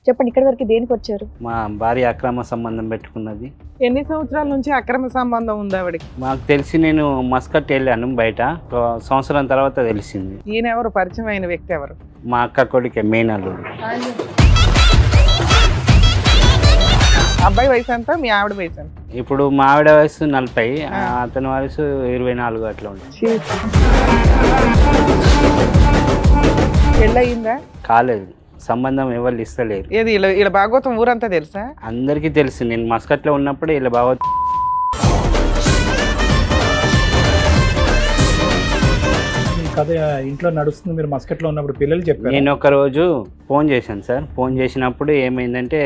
చెప్పండి, ఇక్కడి వరకు దేనికి వచ్చారు? మా భార్య అక్రమ సంబంధం పెట్టుకున్నది. ఎన్ని సంవత్సరాల నుంచి అక్రమ సంబంధం ఉంది ఆవిడకి? మాకు తెలిసి నేను మస్కట్ వెళ్ళాను బయట, ఒక సంవత్సరం తర్వాత తెలిసింది. ఈయన ఎవరు? పరిచయం అయిన వ్యక్తి ఎవరు? మా అక్క కొడుకే మెయిన్ అల్లుడు. అబ్బాయి వయసు ఎంత? మీ ఆవిడ వయసు ఎంత? ఇప్పుడు మా ఆవిడ వయసు 40, అతని వయసు 24 అట్లా ఉంటుంది. పెళ్ళయిందా? కాలేదు, సంబంధం ఎవరు ఇస్తలేరు. ఏది ఇలా భాగవతం ఊరంతా తెలుసా? అందరికీ తెలుసు. నేను మస్కట్లో ఉన్నప్పుడు ఇలా బాగా కథ ఇంట్లో నడుస్తుంది. మీరు మస్కట్లో ఉన్నప్పుడు పిల్లలు చెప్పారు. నేను ఒక రోజు ఫోన్ చేశాను సార్. ఫోన్ చేసినప్పుడు ఏమైందంటే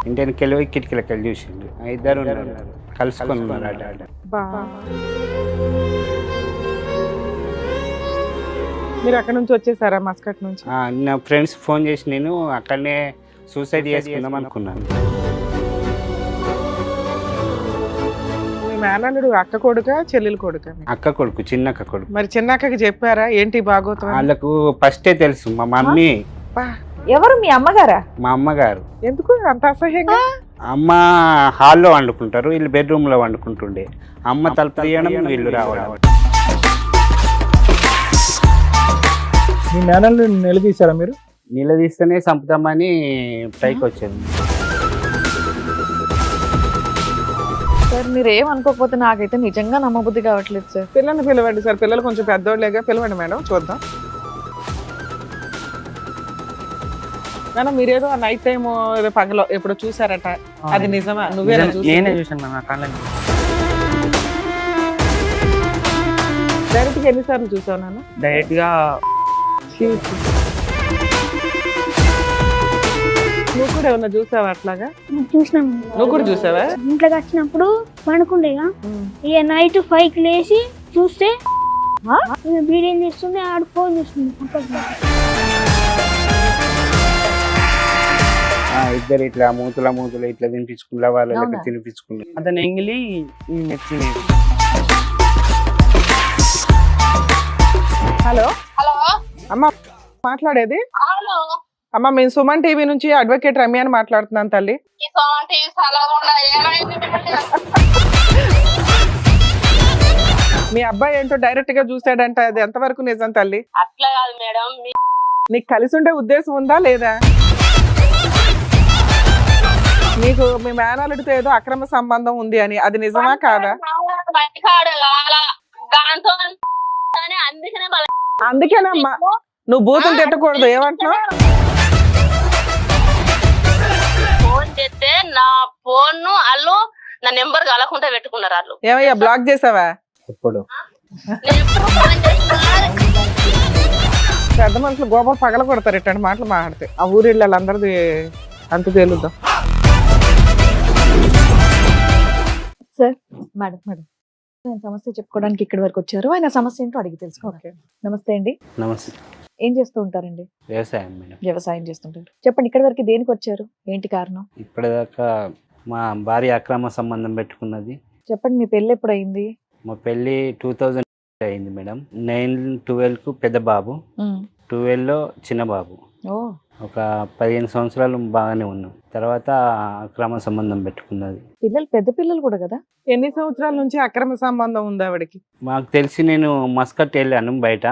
ఇంటికి వెళ్ళి కిటికీలకి వెళ్ళి చూసిండు. ఇద్దరు కలుసుకొని ఉన్నారు. మీరు అక్కడ నుంచి వచ్చేసారా? మస్కట్ నుంచి? నా ఫ్రెండ్స్ ఫోన్ చేసి నేను అక్కడనే సూసైడ్ చేసుకుందాం అనుకున్నాను. మీ మేనల్లుడు అక్క కొడుక చెల్లెలు కొడుక? అక్క కొడుకు, చిన్న అక్క కొడుకు. మరి చిన్న అక్కకి చెప్పారా ఏంటి భాగవతం? వాళ్ళకు ఫస్టే తెలుసు. మా మమ్మీ. ఎవరు? మీ అమ్మగారా? మా అమ్మగారు. ఎందుకు అంత అసహ్యంగా? అమ్మ హాల్లో వండుకుంటారు, వీళ్ళు బెడ్రూమ్లో వండుకుంటుండే. అమ్మ తలుపు తీయడం, వీళ్ళు రావడం. మీ మేనల్ని నిలదీశారా మీరు? నిలదీస్తేనే చంపుతామని పైకి వచ్చాను. సార్ మీరు ఏమనుకోకపోతే నాకైతే నిజంగా నమ్మబుద్ధి కావట్లేదు సార్. పిల్లల్ని పిలవండి సార్. పిల్లలు కొంచెం పెద్దోళ్ళేగా, పిలవండి మేడం చూద్దాం. మేడం మీరేదో నైట్ టైం ఏదో పగలో ఎప్పుడు చూసారట, అది నిజమా? నువ్వేనా చూసావు? నేనే చూసాను నా కళ్ళని. డైరెక్ట్ గా ఎన్నిసార్లు చూసావు నాన్న? డైరెక్ట్ గా నువ్వు కూడా ఏమన్నా చూసావా అట్లాగా? చూసినాము. నువ్వు కూడా చూసావా? ఇంట్లోకి వచ్చినప్పుడు పడుకుండేగా, ఇక నైట్ 5కి లేచి చూస్తే వీడియో చేస్తుండే, ఆడు ఫోన్ చేస్తుంది. ఇద్దరు ఇట్లా మూతుల ఇట్లా తినిపించుకున్నా, వాళ్ళకి తినిపించుకున్నా. అతను ఎంగిలి మెచ్చింది. హలో అమ్మ మాట్లాడేది? అమ్మ మేము సుమన్ టీవీ నుంచి అడ్వకేట్ రమ్య అని మాట్లాడుతున్నాను తల్లి. మీ అబ్బాయి ఏంటో డైరెక్ట్ గా చూసాడంట, అది ఎంతవరకు నిజం తల్లి? అట్లా కాదు మేడం, నీకు కలిసి ఉండే ఉద్దేశం ఉందా లేదా? నీకు మీ మేనల్లుడితో ఏదో అక్రమ సంబంధం ఉంది అని, అది నిజమా కాదా? అందుకేనమ్మా నువ్వు బూతులు తిట్టకూడదు. ఏమంటున్నావు? ఫోన్ చేస్తే నా ఫోన్ వాళ్ళు నా నెంబర్ కలకుండా పెట్టుకున్నారు వాళ్ళు. ఏమయ్యా బ్లాక్ చేసావా? ఎప్పుడు పెద్ద మనుషులు గోపం పగల కొడతారు ఇట్లాంటి మాటలు మాట్లాడితే. ఆ ఊరిళ్ళు వాళ్ళందరిది అంత తేలుద్దాం. సార్ మేడం నేను సమస్య చెప్పుకోవడానికి ఇక్కడి వరకు వచ్చారు. ఆయన సమస్య ఏంటో అడిగి తెలుసుకోవాలి. నమస్తే అండి. నమస్తే. ఏం చేస్తూ ఉంటారండి? వ్యవసాయం మేడం. వ్యవసాయం చేస్తుంటారు. చెప్పండి, ఇక్కడి వరకు దేనికి వచ్చారు? ఏంటి కారణం? ఇప్పటిదాకా మా భార్య అక్రమ సంబంధం పెట్టుకున్నది. చెప్పండి, మీ పెళ్ళి ఎప్పుడు అయింది? మా పెళ్ళి 2000 అయింది మేడం. 9-12కు పెద్ద బాబు, 12లో చిన్న బాబు. ఒక 15 సంవత్సరాలు బాగానే ఉన్నాం. తర్వాత అక్రమ సంబంధం పెట్టుకున్నది. పిల్లలు పెద్ద పిల్లలు కూడా కదా? ఎన్ని సంవత్సరాల నుంచి అక్రమ సంబంధం ఉంది ఆవిడకి? మాకు తెలిసి నేను మస్కట్ వెళ్ళాను బయట,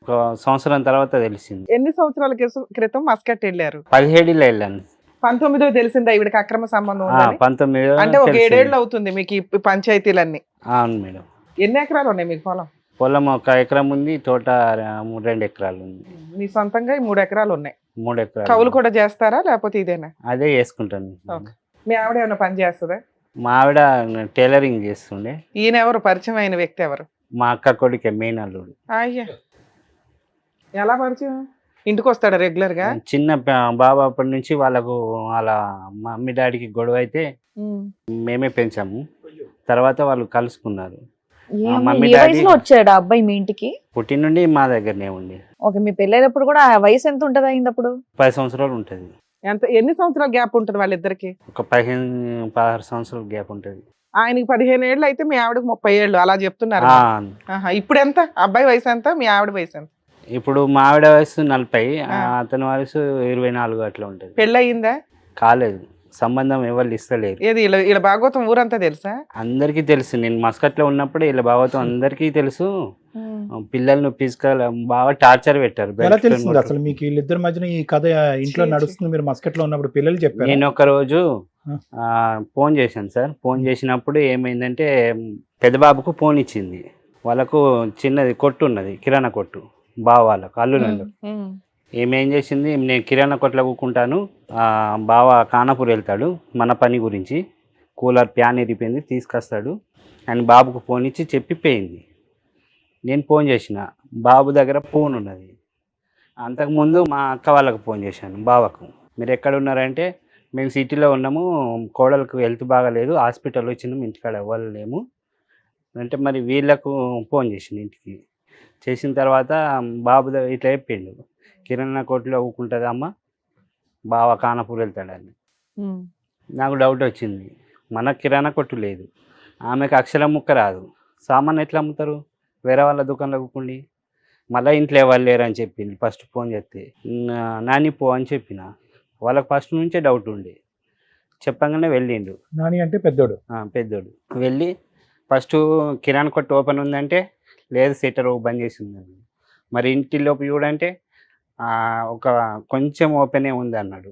ఒక సంవత్సరం తర్వాత తెలిసింది. ఎన్ని సంవత్సరాల క్రితం మస్కట్ వెళ్ళారు? 17లో వెళ్ళాను. 19 తెలిసిందా ఈవిడకి అక్రమ సంబంధం ఉందని? 19 అంటే ఒక 7 ఏళ్ళు అవుతుంది మీకు ఈ పంచాయతీలన్నీ? అవును మేడం. ఎన్ని ఎకరాలు ఉన్నాయి మీకు పొలం? పొలం 1 ఎకరం ఉంది, తోట 2 ఎకరాలు ఉంది. మీ సొంతంగా 3 ఎకరాలు ఉన్నాయి. 3 ఎకరాలు. కౌలు కూడా చేస్తారా లేకపోతే ఇదేనా? అదే చేసుకుంటాను. మీ ఆవిడ ఏమైనా పని చేస్తుందా? మా ఆవిడ టైలరింగ్ చేస్తుండే. ఈయన ఎవరు? పరిచయం అయిన వ్యక్తి ఎవరు? మా అక్క కొడుకే మెయిన్ అల్లుడు. అయ్యా, ఎలా పరిచయం? ఇంటికి వస్తాడా రెగ్యులర్ గా? చిన్న బాబు అప్పటి నుంచి వాళ్ళకు వాళ్ళ మమ్మీ డాడీకి గొడవ అయితే మేమే పెంచాము. తర్వాత వాళ్ళు కలుసుకున్నారు. ఏ వయసులో వచ్చాడు ఆ అబ్బాయి మీ ఇంటికి? పుట్టిన నుండి మా దగ్గరనే ఉండి. ఓకే, మీ పెళ్ళైనప్పుడు కూడా వయసు ఎంత ఉంటది అయింది అప్పుడు? 10 సంవత్సరాలు ఉంటది. ఎన్ని సంవత్సరాల గ్యాప్ ఉంటుంది వాళ్ళిద్దరికి? ఒక 15-16 సంవత్సరాల గ్యాప్ ఉంటది. ఆయనకి 15 ఏళ్ళు అయితే మీ ఆవిడకి 30 ఏళ్ళు అలా చెప్తున్నారు. ఇప్పుడు ఎంత? అబ్బాయి వయసు ఎంత? మీ ఆవిడ వయసు ఎంత? ఇప్పుడు మా ఆవిడ వయసు 40, ఆ. అతని వయసు 24 అట్లా ఉంటుంది. పెళ్ళయిందా? కాలేదు, సంబంధం ఎవరు ఇస్తలేరు. ఏది ఇలా భాగవతం ఊరంతా తెలుసా? అందరికీ తెలుసు, నేను మస్కట్లో ఉన్నప్పుడు ఇలా భాగవతం అందరికీ తెలుసు. పిల్లల్ని ఫిజికల్ బాగా టార్చర్ పెట్టారు. ఎలా తెలిసింది అసలు మీకు వీళ్ళిద్దరి మధ్యన ఈ కథ ఇంట్లో నడుస్తుంది? మీరు మస్కట్లో ఉన్నప్పుడు పిల్లలు చెప్పారు. నేను ఒక రోజు ఫోన్ చేశాను సార్. ఫోన్ చేసినప్పుడు ఏమైందంటే పెద్ద బాబుకు ఫోన్ ఇచ్చింది. వాళ్ళకు చిన్నది కొట్టు ఉన్నది, కిరాణా కొట్టు, బావ వాళ్ళకు అల్లునండు. ఏం చేసింది, నేను కిరాణా కొట్లో కూకుంటాను, బావ ఖానాపూర్ వెళ్తాడు మన పని గురించి, కూలర్ ప్యాన్ ఎరిపోయింది తీసుకొస్తాడు అని బాబుకు ఫోన్ ఇచ్చి చెప్పిపోయింది. నేను ఫోన్ చేసిన, బాబు దగ్గర ఫోన్ ఉన్నది. అంతకుముందు మా అక్క వాళ్ళకు ఫోన్ చేశాను బావకు, మీరు ఎక్కడ ఉన్నారంటే మేము సిటీలో ఉన్నాము, కోడలకు హెల్త్ బాగాలేదు, హాస్పిటల్ వచ్చినాము, ఇంటికాడ ఇవ్వలేము అంటే. మరి వీళ్ళకు ఫోన్ చేసింది ఇంటికి. చేసిన తర్వాత బాబు ఇట్లా చెప్పిండు, కిరాణా కొట్లో ఊకుంటుంది అమ్మ, బావ ఖానాపూర్ వెళ్తాడని. నాకు డౌట్ వచ్చింది, మన కిరాణా కొట్టు లేదు, ఆమెకు అక్షరం ముక్క రాదు, సామాన్ ఎట్లా అమ్ముతారు వేరే వాళ్ళ దుకాణంలో కూకుండి. మళ్ళీ ఇంట్లో ఎవరు లేరు అని చెప్పింది ఫస్ట్ ఫోన్ చేస్తే. నాని పో అని చెప్పిన. వాళ్ళకి ఫస్ట్ నుంచే డౌట్ ఉండే. చెప్పగానే వెళ్ళిండు. నాని అంటే పెద్దోడు? పెద్దోడు. వెళ్ళి ఫస్ట్ కిరాణా కొట్టు ఓపెన్ ఉందంటే లేదు, సెటర్ బంద్ చేసి ఉందండి. మరి ఇంటిలోపు చూడంటే ఒక కొంచెం ఓపెనే ఉంది అన్నాడు.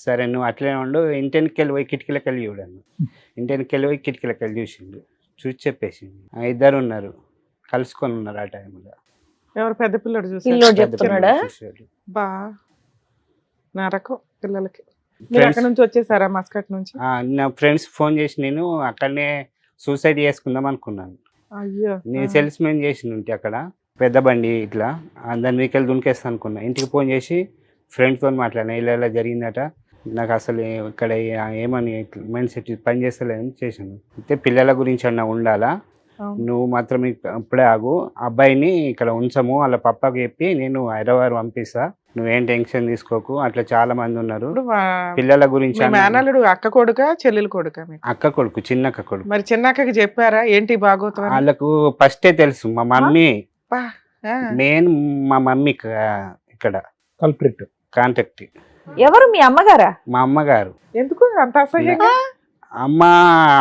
సరే నువ్వు అట్లనే ఉండు, ఇంటికి వెళ్ళి పోయి కిటికీలకి వెళ్ళి చూడాను. ఇంటికి వెళ్ళి పోయి కిటికీలకి వెళ్ళి చూసిండు. చూసి చెప్పేసిండు. ఇద్దరు ఉన్నారు, కలుసుకొని ఉన్నారు ఆ టైంలో. ఎవరు? పెద్ద పిల్లడు పిల్లోడు చెప్తున్నాడా? బా నరకం పిల్లలకి. మీరు అక్కడ నుంచి వచ్చేసారా మస్కట్ నుంచి? నా ఫ్రెండ్స్ ఫోన్ చేసి నేను అక్కడనే సూసైడ్ చేసుకుందాం అనుకున్నాను. అయ్యో, నేను సేల్స్ మెన్ చేసిన అక్కడ పెద్ద బండి ఇట్లా దాని మీకెళ్ళి దునికేస్తా అనుకున్నా. ఇంటికి ఫోన్ చేసి ఫ్రెండ్తో మాట్లాడినా, ఇలా ఇలా జరిగిందట, నాకు అసలు ఇక్కడ ఏమని మైండ్ సెట్ పని చేస్తలేదని చేశాను. అయితే పిల్లల గురించి అన్న ఉండాలా, నువ్వు మాత్రం ఇప్పుడే ఆగు, అబ్బాయిని ఇక్కడ ఉంచము, వాళ్ళ పప్పకి చెప్పి నేను హైదరాబాద్ పంపిస్తా, నువ్వేం టెన్షన్ తీసుకోకు, అట్లా చాలా మంది ఉన్నారు పిల్లల గురించి. మేనల్లుడు అక్క కొడుక చెల్లెలు కొడుక? అక్క కొడుకు, చిన్నక్క కొడుకు. మరి చిన్నక్కకి చెప్పారా ఏంటి భాగవతం? వాళ్ళకు ఫస్టే తెలుసు. మా మమ్మీ మెయిన్, మా మమ్మీ ఇక్కడ కల్ప్రిట్ కాంటాక్ట్. ఎవరు? మీ అమ్మగారా? మా అమ్మగారు. ఎందుకు అంత అసహ్యంగా? అమ్మ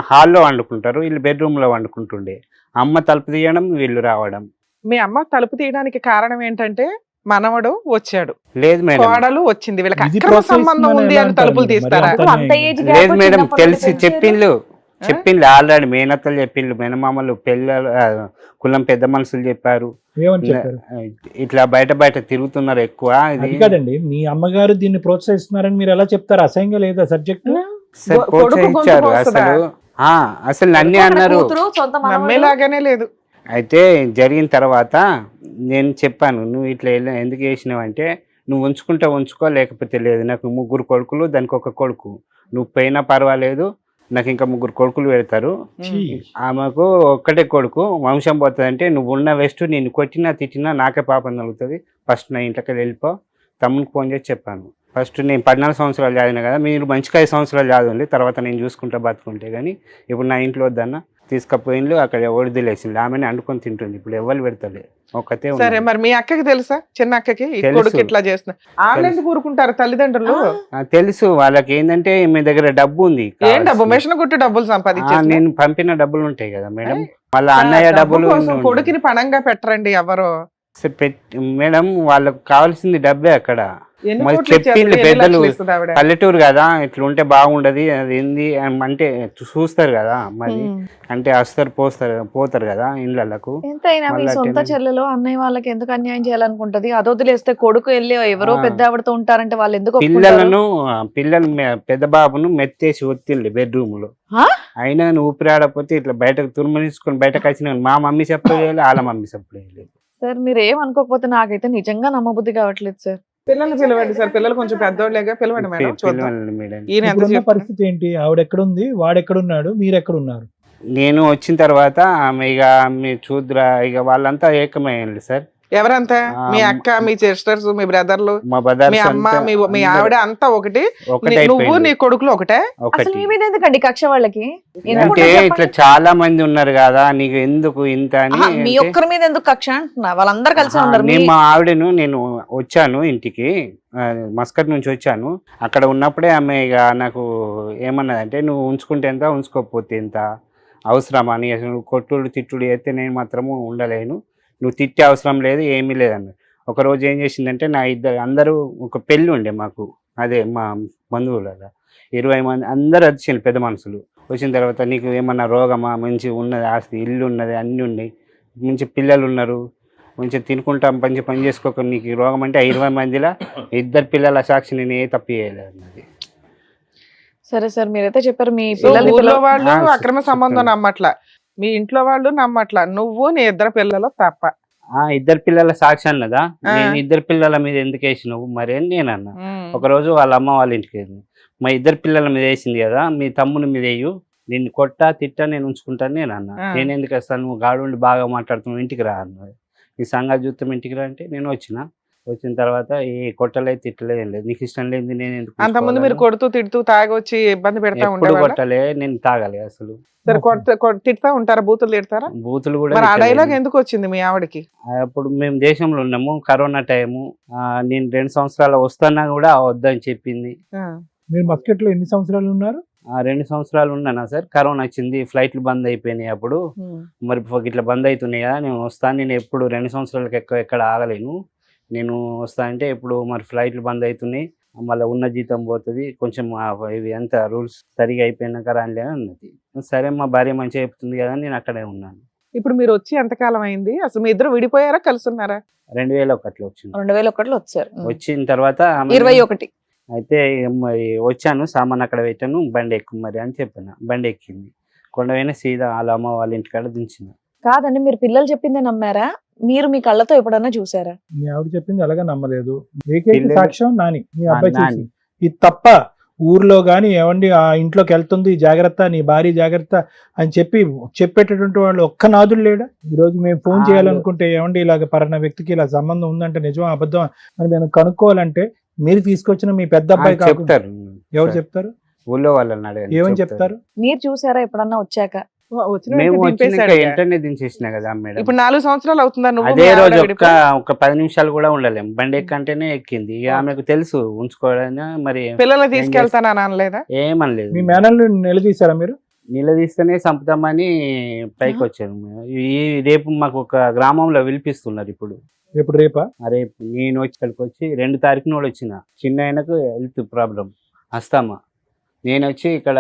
హాల్లో వండుకుంటారు, వీళ్ళు బెడ్రూమ్ లో వండుకుంటుండే. అమ్మ తలుపు తీయడం, వీళ్ళు రావడం. మీ అమ్మ తలుపు తీయడానికి కారణం ఏంటంటే మనవడు వచ్చాడు, లేదు మేడం, కోడలు వచ్చింది, వీళ్ళకి ఇది అక్రమ process సంబంధం అని ఉంది ఎలా అని అంటారు తలుపులు మరి? తీస్తారా? అంత అంత ఏజ్ లేదు మేడం, తెలిసి చెప్పిండ్లు ఆల్రెడీ మేనత్తలు చెప్పిండ్లు, మేనమామలు పిల్లలు కులం పెద్ద మనుషులు చెప్పారు. ఏమని చెప్పారు? ఇట్లా బయట తిరుగుతున్నారు ఎక్కువ. అది కాదండి, మీ అమ్మగారు దీన్ని ప్రోత్సహిస్తున్నారని మీరు ఎలా చెప్తారు? అసహ్యంగా లేదా సబ్జెక్ట్? ప్రోత్సహించారు. అసలు నన్ను అన్నారు, నమ్మేలాగానే లేదు. అయితే జరిగిన తర్వాత నేను చెప్పాను, నువ్వు ఇట్లా ఎందుకు చేసినావు అంటే, నువ్వు ఉంచుకో, లేకపోతే లేదు, నాకు 3 కొడుకులు, దానికి 1 కొడుకు, నువ్వు పోయినా పర్వాలేదు, నాకు ఇంకా 3 కొడుకులు పెడతారు, ఆమెకు ఒక్కటే కొడుకు, వంశం పోతుంది అంటే, నువ్వు ఉన్న వెస్ట్ నేను కొట్టినా తిట్టినా నాకే పాపం తగులుతుంది, ఫస్ట్ నా ఇంట్లోకి వెళ్ళిపో. తమ్మునికి ఫోన్ చేసి చెప్పాను, ఫస్ట్ నేను 14 సంవత్సరాలు చదివినా కదా, మీరు మంచిగా 5 సంవత్సరాలు చదవండి, తర్వాత నేను చూసుకుంటా బతుకుంటే, కానీ ఇప్పుడు నా ఇంట్లో వద్దన్న తీసుకపోయిండ్లు, అక్కడ వడిదిలేసింది, ఆమెను అండుకొని తింటుంది, ఇప్పుడు ఎవరు పెడతలే, ఒక్కతే. సరే, మరి మీ అక్కకి తెలుసా? చిన్న అక్కకి కొడుకు ఇట్లా చేస్తున్నా, ఆళ్ళెందుకు కూరుకుంటారు తల్లిదండ్రులు? తెలుసు వాళ్ళకి. ఏంటంటే మీ దగ్గర డబ్బు ఉంది. ఏం డబ్బు? మిషన్ కొట్టి డబ్బులు సంపాదించే నేను పంపిన డబ్బులు ఉంటాయి కదా మేడం, మళ్ళీ అన్నయ్య డబ్బులు. కొడుకుని పణంగా పెట్టరండి ఎవరు మేడం, వాళ్ళకు కావాల్సింది డబ్బే అక్కడ. మరి చెప్పింది పెద్దలు, పల్లెటూరు కదా, ఇట్లా ఉంటే బాగుండదు, అది ఏంది అంటే చూస్తారు కదా, మరి అంటే వస్తారు పోతారు కదా ఇళ్ళకు. ఎంతైనా మీ సొంత చెల్లెలు అన్నయ్య వాళ్ళకి ఎందుకు అన్యాయం చేయాలనుకుంటది? అది వదిలేస్తే కొడుకు వెళ్ళి ఎవరో పెద్ద ఆవిడతో ఉంటారంటే వాళ్ళు ఎందుకు? పిల్లలు పెద్ద బాబును మెత్తేసి ఒత్తిండి బెడ్రూమ్ లో, అయినా ఊపిరాడపోతే ఇట్లా బయటకు తురుమనిసుకొని బయటకు వచ్చిన మా మమ్మీ చెప్పలేదు, వాళ్ళ మమ్మీ చెప్పలేదు. సార్ మీరు ఏమనుకోకపోతే నాకైతే నిజంగా నమ్మబుద్ధి కావట్లేదు సార్. పిల్లలు పిలవండి సార్, పిల్లలు కొంచెం పెద్దోళ్ళేగా, పిలవండి మేడం, చూద్దాం. ఈయన ఎంత ఇప్పుడున్న చెప్తున్నా? పరిస్థితి ఏంటి? ఆవిడ ఎక్కడుంది, వాడు ఎక్కడున్నాడు, మీరు ఎక్కడున్నారు? నేను వచ్చిన తర్వాత ఆమె ఇక మీరు చూద్దురా, ఇక వాళ్ళంతా ఏకమయ్యారు సార్. ఎవరంతా మీ అక్క మీ సిస్టర్స్ మీ బ్రదర్లు మా బ్రదర్స్ మీ అమ్మ మీ ఆవిడ అంతా ఒకటి ఒకటే నువ్వు నీ కొడుకులు ఒకటే అసలు ఒకటి మీ మీద ఎందుకండి కక్ష వాళ్ళకి ఎందుకు అంటే ఉండదు ఇట్లా చెప్పండి? చాలా మంది ఉన్నారు కదా నీకు ఎందుకు ఇంత అని ఆహా, మీ అంటే, ఒక్కరి మీద ఎందుకు కక్ష అంటున్నా వాళ్ళందరూ కలిసి ఆహా, ఉన్నారు నేను మా ఆవిడను నేను వచ్చాను ఇంటికి మస్కట్ నుంచి వచ్చాను. అక్కడ ఉన్నప్పుడే ఆమె ఇక నాకు ఏమన్నదంటే నువ్వు ఉంచుకుంటే ఎంత ఉంచుకోకపోతే ఎంత అవసరమా అని అసలు నువ్వు కొట్టుడు తిట్టుడు అయితే నేను మాత్రము ఉండలేను, నువ్వు తిట్టే అవసరం లేదు ఏమీ లేదన్న. ఒకరోజు ఏం చేసిందంటే నా అందరూ ఒక పెళ్ళి ఉండే మాకు, అదే మా బంధువులలో 20 మంది అందరూ వచ్చింది పెద్ద మనుషులు. వచ్చిన తర్వాత నీకు ఏమన్నా రోగమా, మంచి ఉన్నది ఆస్తి ఇల్లు ఉన్నది అన్నీ ఉన్నాయి, మంచి పిల్లలు ఉన్నారు, మంచిగా తినుకుంటాం మంచి పని చేసుకోక నీకు రోగం అంటే 20 మందిలో 2 పిల్లల సాక్షి నేను ఏ తప్పు చేయలేదు అన్నది. సరే సార్ మీరైతే చెప్పారు మీ సో పిల్లల్ని ఊర్లో వాళ్ళు ఆ, అక్రమ సంబంధం చెప్తాను. నమ్మట్ల, మీ ఇంట్లో వాళ్ళు నమ్మట్ల, నువ్వు నీ 2 పిల్లలు తప్ప. 2 పిల్లల సాక్షి అన్నదా, ఆ. నేను 2 పిల్లల మీద ఎందుకు వేసినావు మరి అని నేను అన్నా. ఉమ్. ఒకరోజు వాళ్ళ అమ్మ వాళ్ళ ఇంటికి వెళ్ళింది, మా 2 పిల్లల మీద వేసింది కదా మీ తమ్ముని మీద వేయు, నిన్ను కొట్టా తిట్టా నేను ఉంచుకుంటాను నేను అన్నా. ఆ. నేను ఎందుకు వస్తాను, నువ్వు గాడుండి బాగా మాట్లాడుతున్నావు ఇంటికి రా అన్నది. ఈ సంగతి చూస్తాం ఇంటికి రా అంటే నేను వచ్చిన తర్వాత ఏ కొట్టలేదు తిట్టలేదు ఏం లేదు, నీకు ఇష్టం లేదు నేను ఎందుకు అంతకుముందు మీరు ఉంచుకోవాలని? కొడుతూ తిడుతూ తాగొచ్చి ఇబ్బంది పెడతా ఎప్పుడు ఉండేవాళ్ళ? కొట్టలే, నేను తాగలే అసలు. సరే తిడతా ఉంటారా, బూతులు తిడతారా? బూతులు కూడా మరి ఆ తిట్టలేదు. డైలాగ్ ఎందుకు వచ్చింది మీ ఆవిడకి? అప్పుడు మేము దేశంలో ఉన్నాము, కరోనా టైము, నేను 2 సంవత్సరాలు వస్తున్నా కూడా వద్దని చెప్పింది. ఆ. మీరు మస్కెట్ లో ఎన్ని సంవత్సరాలు ఉన్నారు? 2 సంవత్సరాలు ఉన్నానా సార్, కరోనా వచ్చింది, ఫ్లైట్లు బంద్ అయిపోయినాయి అప్పుడు. ఉమ్. మరి ఇట్లా బంద్ అవుతున్నాయి కదా, నేను వస్తాను, నేను ఎప్పుడు 2 సంవత్సరాలకు ఎక్కడ ఆగలేను, నేను వస్తా అంటే ఎప్పుడు మరి ఫ్లైట్లు బంద్ అవుతున్నాయి, మళ్ళీ ఉన్న జీతం పోతుంది, కొంచెం ఇవి అంత రూల్స్ సరిగా అయిపోయినాక రానిలే అన్నది. సరే మా భార్య మంచిగా చెప్తుంది కదా నేను అక్కడే ఉన్నాను. ఇప్పుడు మీరు వచ్చి ఎంతకాలం అయింది? అసలు మీ ఇద్దరు విడిపోయారా కలిసి ఉన్నారా? 2001లో వచ్చింది. 2001లో వచ్చారు వచ్చిన తర్వాత ఆమె 21 అయితే మరి వచ్చాను, సామాన్ అక్కడ పెట్టాను, బండి ఎక్కు మరి అని చెప్పాను. బండి ఎక్కింది, కొండపోయిన సీదా వాళ్ళ అమ్మ వాళ్ళ ఇంటికాడ దించిన. కాదండి మీరు పిల్లలు చెప్పిందే నమ్మారా, మీరు మీ కళ్ళతో ఎప్పుడన్నా చూసారా? మీ ఆవిడ చెప్పింది అలాగా నమ్మలేదు. ఏకైక పిల్లలు- సాక్ష్యం నాని, మీ అబ్బాయి నాని. చూసి. ఇది తప్ప ఊర్లో గాని ఏమండి ఆ ఇంట్లోకి వెళ్తుంది జాగ్రత్త, నీ భార్య జాగ్రత్త అని చెప్పేటటువంటి వాళ్ళు ఒక్క నాదుడు లేడా? ఈ రోజు మేము ఫోన్ చేయాలనుకుంటే ఏమండి ఇలాగ పలానా వ్యక్తికి ఇలా సంబంధం ఉందంటే నిజమా అబద్ధం అని మేము కనుక్కోవాలంటే మీరు తీసుకొచ్చిన మీ పెద్ద అబ్బాయి కాకుండా చెప్తారు. ఎవరు చెప్తారు? ఊళ్ళో వాళ్ళని అడగండి, ఏమని చెప్తారు. చెప్తారు? మీరు చూసారా ఎప్పుడన్నా వచ్చాక? వచ్చిన మేము వెంటనే వచ్చినాక దింపేశాడు ఇక. వెంటనే దించేసిన కదా మేడం. ఇప్పుడు 4 సంవత్సరాలు అవుతుందా నువ్వు అదే మీ ఆవిడ రోజు విడిపోయి? ఒక 10 నిమిషాలు కూడా ఉండలేము, బండి ఎక్కంటేనే ఎక్కింది. ఇక ఆమెకు తెలుసు ఉంచుకోవాలని, మరి పిల్లల్ని తీసుకెళ్తానని అనలేదా? ఏమనలేదు. మీ మేనల్ని నిలదీశారా మీరు? నిలదీస్తేనే చంపుతామని పైకి వచ్చాను. ఈ రేపు మాకు ఒక గ్రామంలో పిలిపిస్తున్నారు ఇప్పుడు. ఎప్పుడు రేపా? రేపు నేను ఇక్కడికి వచ్చి 2 తారీఖున కూడా వచ్చిన, చిన్న ఆయనకు హెల్త్ ప్రాబ్లం అస్తామా. నేను వచ్చి ఇక్కడ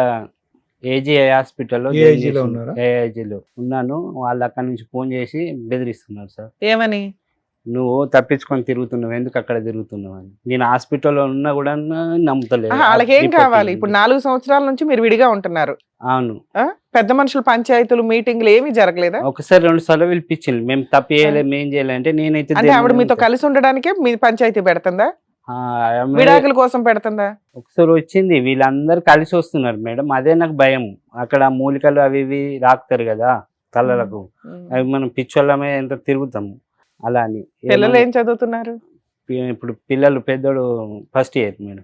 ఏజీఐ హాస్పిటల్లో AIG లో ఉన్నారా? ఏఐజీలో ఉన్నాను. వాళ్ళు అక్కడ నుంచి ఫోన్ చేసి బెదిరిస్తున్నారు సార్, ఏమని? నువ్వు తప్పించుకొని తిరుగుతున్నావు, ఎందుకు అక్కడ తిరుగుతున్నావు అని. నేను హాస్పిటల్లో ఉన్నా కూడా నమ్ముతలేదు. వాళ్ళకి ఏం కావాలి? ఇప్పుడు 4 సంవత్సరాల నుంచి మీరు విడిగా ఉంటున్నారు. అవును, పెద్ద మనుషులు పంచాయతీలు మీటింగ్లు ఏమీ జరగలేదా? ఒకసారి 2 సార్లు పిలిపించింది, మేము తప్పు చేయలేదు మేం చేయలేదు అంటే నేనైతే అంటే ఆవిడ మీతో కలిసి ఉండడానికే మీ పంచాయతీ పెడుతుందా, విడాకుల కోసం పెడుతుందా? ఒకసారి వచ్చింది, వీళ్ళందరూ కలిసి వస్తున్నారు మేడం, అదే నాకు భయం. అక్కడ మూలికలు అవి ఇవి రాకుతారు కదా కళ్ళలకు, అవి మనం పిచ్చోళ్ళమే ఎంత తిరుగుతాము అలా అని. పిల్లలు ఏం చదువుతున్నారు? ఇప్పుడు పిల్లలు పెద్దోడు ఫస్ట్ ఇయర్ మేడం.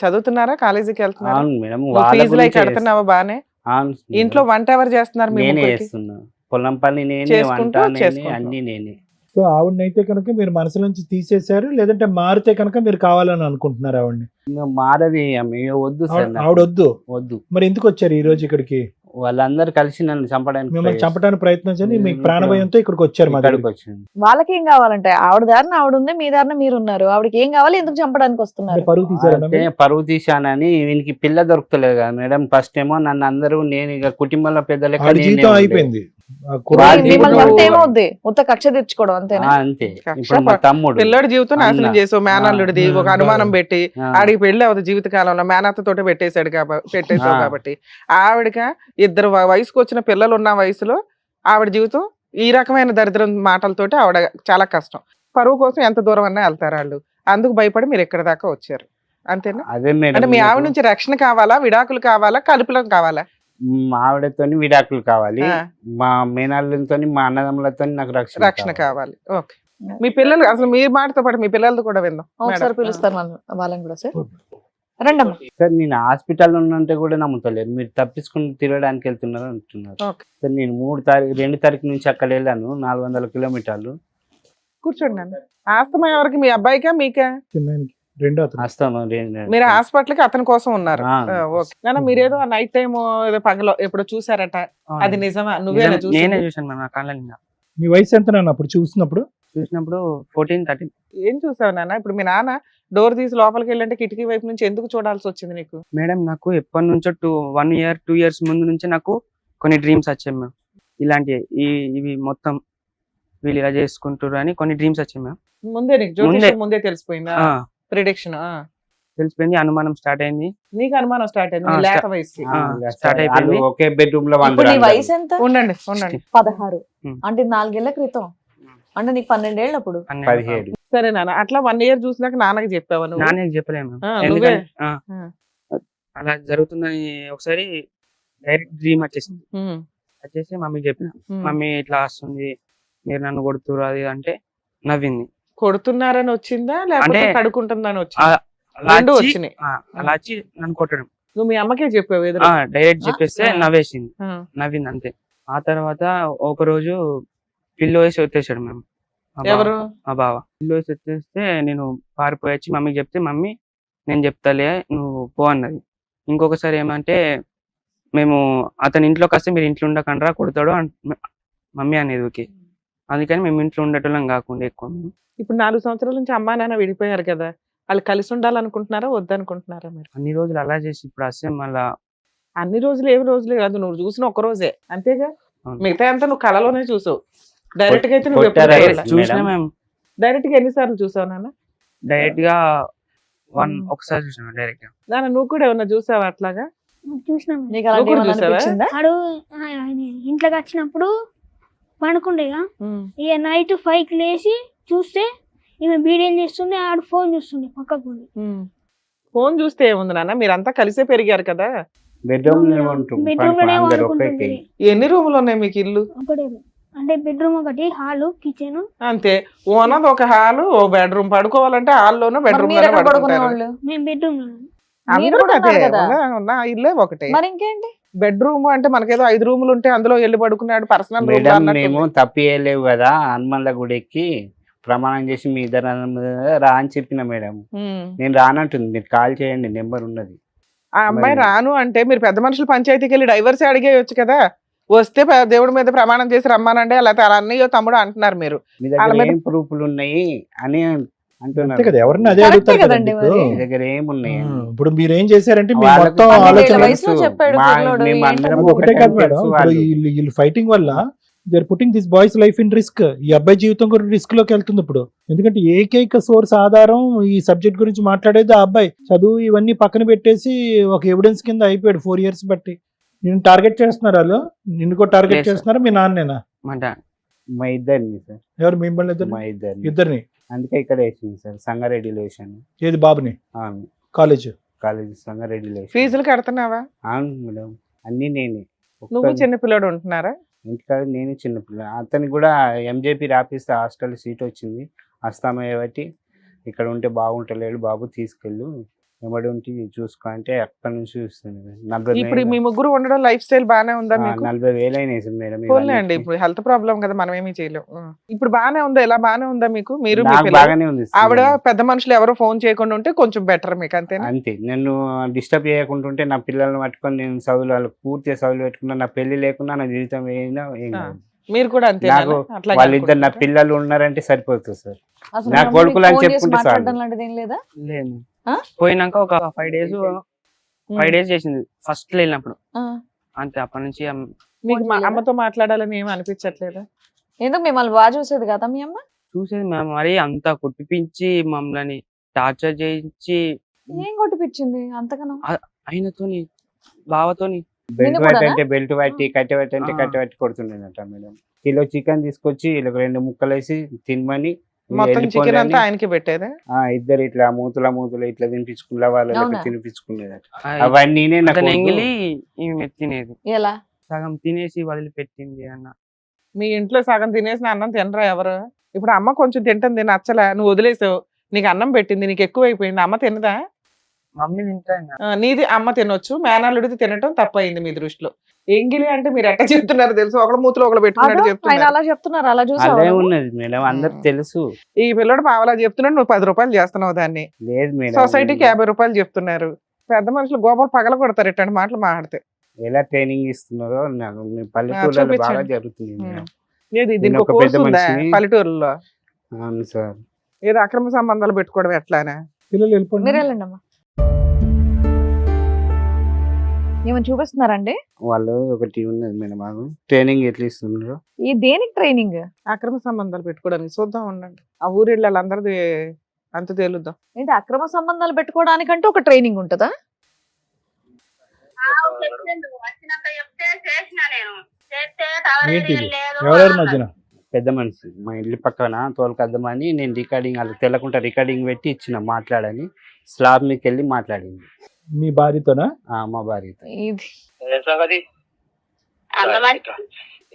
చదువుతున్నారా? కాలేజీకి వెళ్తున్నారా? అవును మేడం, నువ్వు వాళ్ళ ఫీజులు అవి గురించే కడుతున్నావా బానే? అవును మేడం. ఇంట్లో వంట ఎవరు చేస్తున్నారు? మీ నేనే ముగ్గురికి? చేస్తున్నా, పొలం పని నేనే, చేసుకుంటూ వంట నేనే, చేసుకుంటూ. అన్ని నేనే. సో ఆవిడనైతే కనుక మీరు మనసు నుంచి తీసేశారు, లేదంటే మారితే కనుక మీరు కావాలని అనుకుంటున్నారు ఆవిడని? ఇంకా మారది ఆమె, వద్దు సార్ నాకు. ఆవిడ వద్దు. వద్దు, మరి ఎందుకు వచ్చారు ఈ రోజు ఇక్కడికి? వాళ్ళందరూ కలిసి నన్ను చంపడానికి మిమ్మల్ని చంపడానికి ప్రయత్నించండి, మీకు ఇప్పుడు ప్రాణభయంతో ఇక్కడికి వచ్చారు మా ఇక్కడికి దగ్గరికి. వచ్చింది. వాళ్ళకి ఏం కావాలంటే ఆవిడ దారిన ఆవిడ ఉంది, మీ దారిన మీరు ఉన్నారు, ఆవిడకి ఏం కావాలి, ఎందుకు చంపడానికి వస్తున్నారు? అంటే పరువు తీశారన్నా అయితే మీరు? పరువు తీశానని వీనికి పిల్ల దొరుకుతలేదు కదా మేడం. ఫస్ట్ ఏమో నన్ను అందరూ, నేను ఇక కుటుంబంలో పెద్ద లెక్క ఆవిడ నేనే జీవితం ఉండే. అయిపోయింది. ఆ వాడి కుర్రాడి మిమ్మల్ని జీవితం- చంపితే ఏమవుద్ది? ఉత్త కక్ష తెచ్చుకోవడం అంతేనా? అంతే. కక్ష ఇప్పుడు మా తమ్ముడు పిల్లడి జీవితం నాశనం అన్న. చేసావు, మేనల్లుడిది ఆ, ఒక అనుమానం పెట్టి ఆ, ఆడికి పెళ్లి అవుతుంది జీవితకాలంలో, మేనత్తతోటే పెట్టేసావు ఆ. కాబట్టి ఆవిడక 2 వయసుకు వచ్చిన పిల్లలు ఉన్న వయసులో ఆవిడ జీవితం ఈ రకమైన దరిద్రం మాటలతోటి ఆవిడ చాలా కష్టం. పరువు కోసం ఎంత దూరం అన్నా వెళ్తారు వాళ్ళు, అందుకు భయపడి మీరు ఎక్కడి దాకా వచ్చారు అంతేనా? అదే మేడం. అంటే మీ ఆవిడ నుంచి రక్షణ కావాలా, విడాకులు కావాలా, కలుపులం కావాలా? మా ఆవిడతోని విడాకులు కావాలి, ఆ, మా మేనల్లతో మా అన్నదమ్ములతో నాకు రక్షణ రక్షణ కావాలి. కావాలి. ఓకే. మీ పిల్లలు అసలు మీ మాటతో పాటు మీ పిల్లలతో కూడా విందాం ఒకసారి మేడం. పిలుస్తాను వాళ్ళని కూడా సార్. రండమ్మా. సార్ నేను హాస్పిటల్లో ఉన్నంటే కూడా నమ్ముతలేరు, మీరు తప్పించుకుని తిరగడానికి వెళ్తున్నారు అంటున్నారు. ఓకే. సార్ నేను 2 తారీఖు నుంచి అక్కడ వెళ్ళాను, 400 కిలోమీటర్లు. కూర్చోండి నాన్న. ఆస్తమా ఎవరికి, మీ అబ్బాయికా మీకా? చిన్నాయనకి రెండో అతను. వస్తాను మీరు హాస్పిటల్ కి అతని కోసం ఉన్నారు. ఆ. ఓకే నాన్న, మీరేదో నైట్ టైం ఏదో పగలో ఎప్పుడు చూసారట, అది నిజమా? నువ్వేనా నేనే చూసి? చూసాను మ్యామ్ నా కళ్ళ నిండా. నీ వయసు ఎంత నాన్న అప్పుడు చూసినప్పుడు? చూసినప్పుడు 14-13. ఏం చూసావు నాన్న? ఇప్పుడు మీ నాన్న డోర్ తీసి లోపలికి వెళ్ళంటే కిటికీ వైపు నుంచి ఎందుకు చూడాల్సి వచ్చింది నీకు? మేడం నాకు ఎప్పటి నుంచో 1 ఇయర్ 2 ఇయర్స్ ముందు నుంచి నాకు కొన్ని డ్రీమ్స్ వచ్చాయి మ్యామ్. ఇలాంటి ఇవి మొత్తం వీళ్ళు ఇలా చేసుకుంటారు అని కొన్ని డ్రీమ్స్ వచ్చాయి మ్యామ్. ముందే నీకు జ్యోతిష్యం ముందే తెలిసిపోయిందా? ఆ, ప్రిడిక్షన్ తెలిసిపోయింది, అనుమానం స్టార్ట్ అయింది. నీకు అనుమానం స్టార్ట్ అయింది, నీ ఆ, లేత వయసు. స్టార్ట్ అయిపోయింది. వాళ్ళు ఒకే బెడ్రూమ్ లో ఇప్పుడు నీ వయసు ఎంత? ఉండండి ఉండండి. 16. ఉమ్. అంటే 4 ఏళ్ల క్రితం. అంటే నీకు 12 ఏళ్ళు అప్పుడు. 17. సరే నాన్న, అట్లా 1 ఇయర్ చూసినాక నాన్నకి చెప్పావా నువ్వు? నాన్నకి చెప్పలేము ఆ, మ్యామ్. నువ్వే. ఎందుకంటే అలా జరుగుతుందని ఒకసారి డైరెక్ట్ డ్రీమ్ వచ్చేసింది. ఉమ్, వచ్చేసి మమ్మీకి చెప్పిన, ఉమ్. మమ్మీ ఇట్లా వస్తుంది, మీరు నన్ను కొడుతురు అది అంటే నవ్వింది. కొడుతున్నారని వచ్చిందా లేకపోతే అంటే- కడుకుంటుందని వచ్చిందా? అలా రెండు వచ్చి- వచ్చినాయి. అలా వచ్చి నన్ను కొట్టడం నువ్వు మీ అమ్మకే చెప్పావు ఎదురు? డైరెక్ట్ చెప్పేస్తే ఆ. నవ్వేసింది, ఆ, నవ్వింది అంతే. ఆ తర్వాత ఒక రోజు పిల్లో వేసి వచ్చేసాడు మేము. ఎవరు? మా బావ పిల్లో వేసి వచ్చేస్తే నేను పారిపోయి వచ్చి మమ్మీకి చెప్తే, మమ్మీ నేను చెప్తాలే నువ్వు పో అన్నది. ఇంకొకసారి ఏమంటే, మేము అతని ఇంట్లోకి వస్తే మీరు ఇంట్లో ఉండకండ్రా కొడతాడు మమ్మీ అనేది. ఓకే, అందుకని మేము ఇంట్లో ఉండేటోళ్ళం కాకుండా ఎక్కువ. ఇప్పుడు 4 సంవత్సరాల నుంచి అమ్మా నాన్న విడిపోయారు కదా, వాళ్ళు కలిసి ఉండాలనుకుంటున్నారా వద్దనుకుంటున్నారా మీరు? అన్ని రోజులు అలా చేసి ఇప్పుడు వస్తే మళ్ళా అన్ని రోజులు ఏమి రోజులే కాదు, నువ్వు చూసిన ఒక రోజే అంతేగా. అవును. మిగతా అంతా నువ్వు కళలోనే చూసావు. డైరెక్ట్ గా అయితే నువ్వు కొట్టారా? చూసినా మేము డైరెక్ట్ గా ఎన్నిసార్లు చూసావు నాన్న? డైరెక్ట్ గా ఒకసారి చూసినాం డైరెక్ట్ గా. నాన్న నువ్వు కూడా ఏమన్నా చూసావా అట్లాగా? చూసినాం. నీకు అలాంటి నువ్వు కూడా ఏమన్నా చూసావా? అనిపించిందా? ఆడు ఆయన ఇంట్లోకి వచ్చినప్పుడు పండుకుండేగా, ఇక నైట్ 5కి లేచి చూస్తే ఈమె బీడేం చేస్తుండే, ఆడు ఫోన్ చూస్తుండే పక్కకు. ఫోన్ చూస్తే ఏముంది నాన్న, మీరంతా కలిసే పెరిగారు కదా. బెడ్రూమ్ లో బెడ్రూమ్ లోనే అందరు వండుకుంటుంది. ఒకే ఎన్ని రూములు ఉన్నాయి మీకు ఇల్లు? ఒకటే room. అంటే బెడ్రూమ్ ఒకటి, హాలు, కిచెన్. అంతే, ఓనది ఒక హాలు, ఓ బెడ్రూమ్. పడుకోవాలంటే హాల్లోనూ మరి బెడ్రూమ్ మీరు లోనే ఎక్కడ పడుకుంటారు. పడుకునేవాళ్ళు? మేము బెడ్రూమ్ లో. మీరు అందరూ కూడా అదే ఉన్నారు కదా. ఉన్న ఇల్లే ఒకటే. మరి ఇంకేంటి? బెడ్రూమ్ అంటే మనకేదో 5 రూములు ఉంటే అందులో వెళ్ళి పడుకున్నాడు పర్సనల్ రూమ్ మేడం అన్నట్టు మేము ఉంది. తప్పియలేవు కదా, హనుమన్ల గుడి ఎక్కి ప్రమాణం చేసి మీ ఇద్దరు రా అని చెప్పిన మేడం. ఉమ్. నేను రానంటుంది, మీరు కాల్ చేయండి, నెంబర్ ఉన్నది. ఆ అమ్మాయి మరి- రాను అంటే మీరు పెద్ద మనుషులు పంచాయతీకి వెళ్ళి డైవర్స్ అడిగేయొచ్చు కదా. వస్తే దేవుడి మీద ప్రమాణం చేసి రమ్మానండి, లేకపోతే అలా అన్నయ్యో తమ్ముడు అంటున్నారు మీరు. మీ వాళ్ళ దగ్గర మీద- ఏం ప్రూఫ్లు ఉన్నాయి అని అంతే అంటున్నారు. కదా, ఎవరిని అదే కరెక్టే అడుగుతారు కదండి కదండి ఇప్పుడు. మరి. మీ దగ్గర ఏమున్నాయి అని. ఇప్పుడు మీరు ఏం చేశారంటే మీ వాళ్ళకి మొత్తం పన్నెండు ఏళ్ళ ఆలోచన వయసులో చెప్పాడు పిల్లోడు, మేము ఏంటో అందరం ఒకటే ఒకటే కాదు మేడం, తెలుసు ఇప్పుడు వాళ్ళు. వీళ్ళు ఫైటింగ్ వల్ల they are putting this boys life in risk. ఈ అబ్బాయి జీవితం కూడా రిస్క్ లోకి వెళ్తుంది ఇప్పుడు. ఎందుకంటే ఏకైక సోర్స్ ఆధారం ఈ సబ్జెక్ట్ గురించి మాట్లాడేది ఆ అబ్బాయి. చదువు ఇవన్నీ పక్కన పెట్టేసి ఒక ఎవిడెన్స్ కింద అయిపోయాడు 4 years బట్టి. నిన్ను టార్గెట్ చేస్తున్నారు వాళ్ళు, నిన్ను కూడా టార్గెట్ Yes, sir. చేస్తున్నారా మీ నాన్నేనా? మా డాడ్ మా ఇద్దరిని సార్, ఎవరు మిమ్మల్ని ఇద్దరు? మా ఇద్దరిని. ఇద్దరిని. అందుకే ఇక్కడ వేసింది సార్, సంగారెడ్డిలో వేసాను. ఏది బాబుని? కాలేజ్. కాలేజ్ సంగారెడ్డిలో వేసాను. ఫీజులు కడుతున్నావా? అవును మేడం, అన్ని నేనే. నువ్వు చిన్నపిల్లడు ఉంటున్నారా? ఇంటికాడ నేను చిన్నపిల్ల. అతనికి కూడా ఎంజేపీ రాపిస్తే హాస్టల్ సీట్ వచ్చింది, వస్తామయ్య బట్టి ఇక్కడ ఉంటే బాగుంటలేడు బాబు, తీసుకెళ్ళు ఎమ్మడి ఉంటే చూసుకో అంటే అక్కడి నుంచి చూస్తుంది. ఇప్పుడు మీ ముగ్గురు ఉండడం లైఫ్ స్టైల్ బానే ఉందా మీకు? 40,000 అయినాయి మేడం. పోన్లే అండి, ఇప్పుడు హెల్త్ ప్రాబ్లం కదా, మనం ఏమీ చేయలేం. ఇప్పుడు బానే ఉందా? ఎలా బానే ఉందా మీకు? మీరు మీ నాకు పిల్లలు? బాగానే ఉంది. ఆవిడ పెద్ద మనుషులు ఎవరో ఫోన్ చేయకుండా ఉంటే కొంచెం బెటర్ మీకు, అంతేనా? అంతే, నన్ను డిస్టర్బ్ చేయకుండా ఉంటే నా పిల్లల్ని పట్టుకొని నేను చదువులు వాళ్ళకి పూర్తిగా చదువులు పెట్టుకున్నా, నా పెళ్లి లేకున్నా నా జీవితం ఏం కాదు. మీరు కూడా అంతే? నాకు వాళ్ళిద్దరు నా పిల్లలు ఉన్నారంటే సరిపోతుంది సార్. అసలు నా మీ కొడుకులు అని అమ్మని ఫోన్ చేసి చెప్పుకుంటే చాలు. మాట్లాడడం లాంటిది ఏం లేదా? లేదు. ఆ? పోయినాక ఒక 5 days చేసింది ఫస్ట్ వెళ్ళినప్పుడు. ఆ. అంతే, అప్పటి నుంచి మీకు మా అమ్మతో మాట్లాడాలని ఏమి అనిపించట్లేదా? ఎందుకు మిమ్మల్ని బాగా చూసేది కదా మీ అమ్మ? చూసేది మేము మరి అంతా కుట్టిపించి మమ్మల్ని టార్చర్ చేయించి ఏం కొట్టిపించింది అంతగానో? ఆయనతోని బావతోని బెల్ట్ నిన్ను పట్టి కూడానా? అంటే బెల్ట్ పట్టి, కట్టె పట్టి అంటే ఆ. కట్టె పట్టి కొడుతుండేనట మేడం. కిలో చికెన్ తీసుకొచ్చి వీళ్ళకి 2 ముక్కలు వేసి తినమని మొత్తం చికెన్ వెళ్ళిపోండి అంతా అని, ఆయనకి పెట్టేదా? ఇద్దరు ఇట్లా మూతుల ఇట్లా తినిపించుకున్న వాళ్ళకి అవునా? తినిపించుకునేదట. అవన్నీ నాకు అతను వద్దు. ఎంగిలి ఈమె తినేది, ఎలా? సగం తినేసి వదిలిపెట్టింది అన్న. మీ ఇంట్లో సగం తినేసిన అన్నం తినరా ఎవరు? ఇప్పుడు అమ్మ కొంచెం తింటుంది నచ్చలా, నువ్వు వదిలేసావు, నీకు అన్నం పెట్టింది, నీకు ఎక్కువైపోయింది, అమ్మ తినదా? మమ్మీ తింటాను. నీది అమ్మ తినొచ్చు, మేనల్లుడిది తినటం తప్పయింది మీ దృష్టిలో. ఎంగిలి అంటే మీరు ఎట్లా చెప్తున్నారు తెలుసు, ఒకళ్ళ మూతులు ఒకళ్ళు పెట్టుకున్నట్టు ఆయన చెప్తున్నారు. అలా చెప్తున్నారు, అలా అదే చూసావా ఉన్నది మేడం, అందరికి తెలుసు. ఈ పిల్లడు పావలా చెప్తున్నాడు, నువ్వు 10 రూపాయలు చేస్తున్నావు దాన్ని. లేదు మేడం, సొసైటీకి 50 రూపాయలు చెప్తున్నారు. పెద్ద మనుషులు గోపాలు పగల కొడతారు ఇట్లాంటి మాటలు మాట్లాడితే. ఎలా ట్రైనింగ్ ఇస్తున్నారో నాకు మీ పల్లెటూళ్ళలో బాగా చూపించండి. జరుగుతుంది మేడం. ఏది నేను దీనికి ఒక కోర్సు పెద్ద ఉందా మనిషిని. పల్లెటూరులో? అవును సార్. ఏదో అక్రమ సంబంధాలు పెట్టుకోవడం ఎట్లానా? పిల్లలు వెళ్ళిపోండి. మీరు వెళ్ళండి అమ్మా. ఏమైనా చూపిస్తున్నారండి? వాళ్ళు ఒకటి ఉన్నది మేడం, మాకు ట్రైనింగ్ ఎట్లా ఇస్తున్నారు. ఈ దేనికి ట్రైనింగ్? అక్రమ సంబంధాలు పెట్టుకోవడానికి చూద్దాం ఉండండి. ఆ ఊరి వాళ్ళందరిది అంత తేలుద్దాం. ఏంటి అక్రమ సంబంధాలు పెట్టుకోవడానికంటే ఒక ట్రైనింగ్ ఉంటుందా? వచ్చినాక చెప్తే చేసిన నేను చేస్తే టవర్ ఏంటి ఏరియా ఇది? లేదు ఎవరెవరి మధ్యన? పెద్ద మనిషి మా ఇల్లు పక్కన తోలుకద్దామని నేను రికార్డింగ్ వాళ్ళకి తెలకుండా రికార్డింగ్ పెట్టి ఇచ్చిన మాట్లాడని, స్లాబ్ మీకు వెళ్ళి మాట్లాడింది మీ భార్యతోనా? మా భార్యతో. ఇది ఏం సంగతి? అంతమంది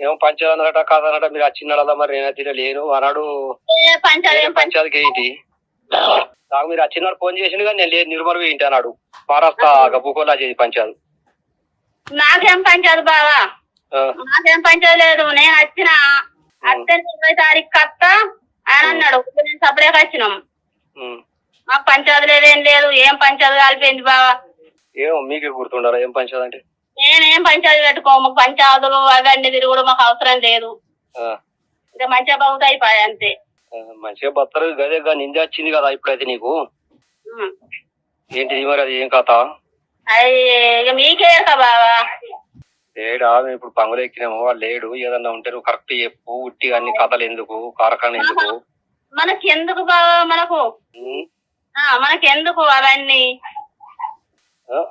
ఏం పంచాయతీ కాదనట, మీరు వచ్చిందా? మరి నేనైతే లేను అన్నాడు. పంచాయతీ ఏం పంచాయతీకి ఏంటి నాకు మీరు వచ్చినాడు ఫోన్ చేసిండు కానీ నేను లేదు, నిర్మల్ ఏంటి అన్నాడు. పారస్తా గబ్బుకోలా చేసి పంచాయతీ. నాకేం పంచాయతీ బావా, నాకేం పంచాయతీ లేదు. నేను వచ్చిన అత్తే 20 తారీఖు కత్త అని అన్నాడు. నేను సపరేట్ వచ్చినాం. మాకు పంచాయతీ లేదు, ఏం లేదు. ఏం పంచాయతీ కలిపింది బావా? ఏమో మీకే గుర్తుండాలా ఏం పంచాయతీ అంటే? నేనేం పంచాయతీ పెట్టుకో, మాకు పంచాయతీలు అవన్నీ తిరుగుడు మాకు అవసరం లేదు. ఇంకా మంచిగా బాగుతా అయిపోయాయి అంతే. మంచిగా బత్తరు గదే నింద వచ్చింది కదా ఇప్పుడైతే నీకు. ఏంటిది మరి అది ఏం కథ? అది ఇక మీకే బావా. లేడా మేము ఇప్పుడు పంగులు ఎక్కినాము, వాళ్ళు లేడు. ఏదన్నా ఉంటే నువ్వు కరెక్ట్ చెప్పు. ఉట్టి అన్ని కథలు ఎందుకు, కారకాన్ని ఎందుకు? మనకి ఎందుకు బావా? మనకి ఎందుకు అవన్నీ?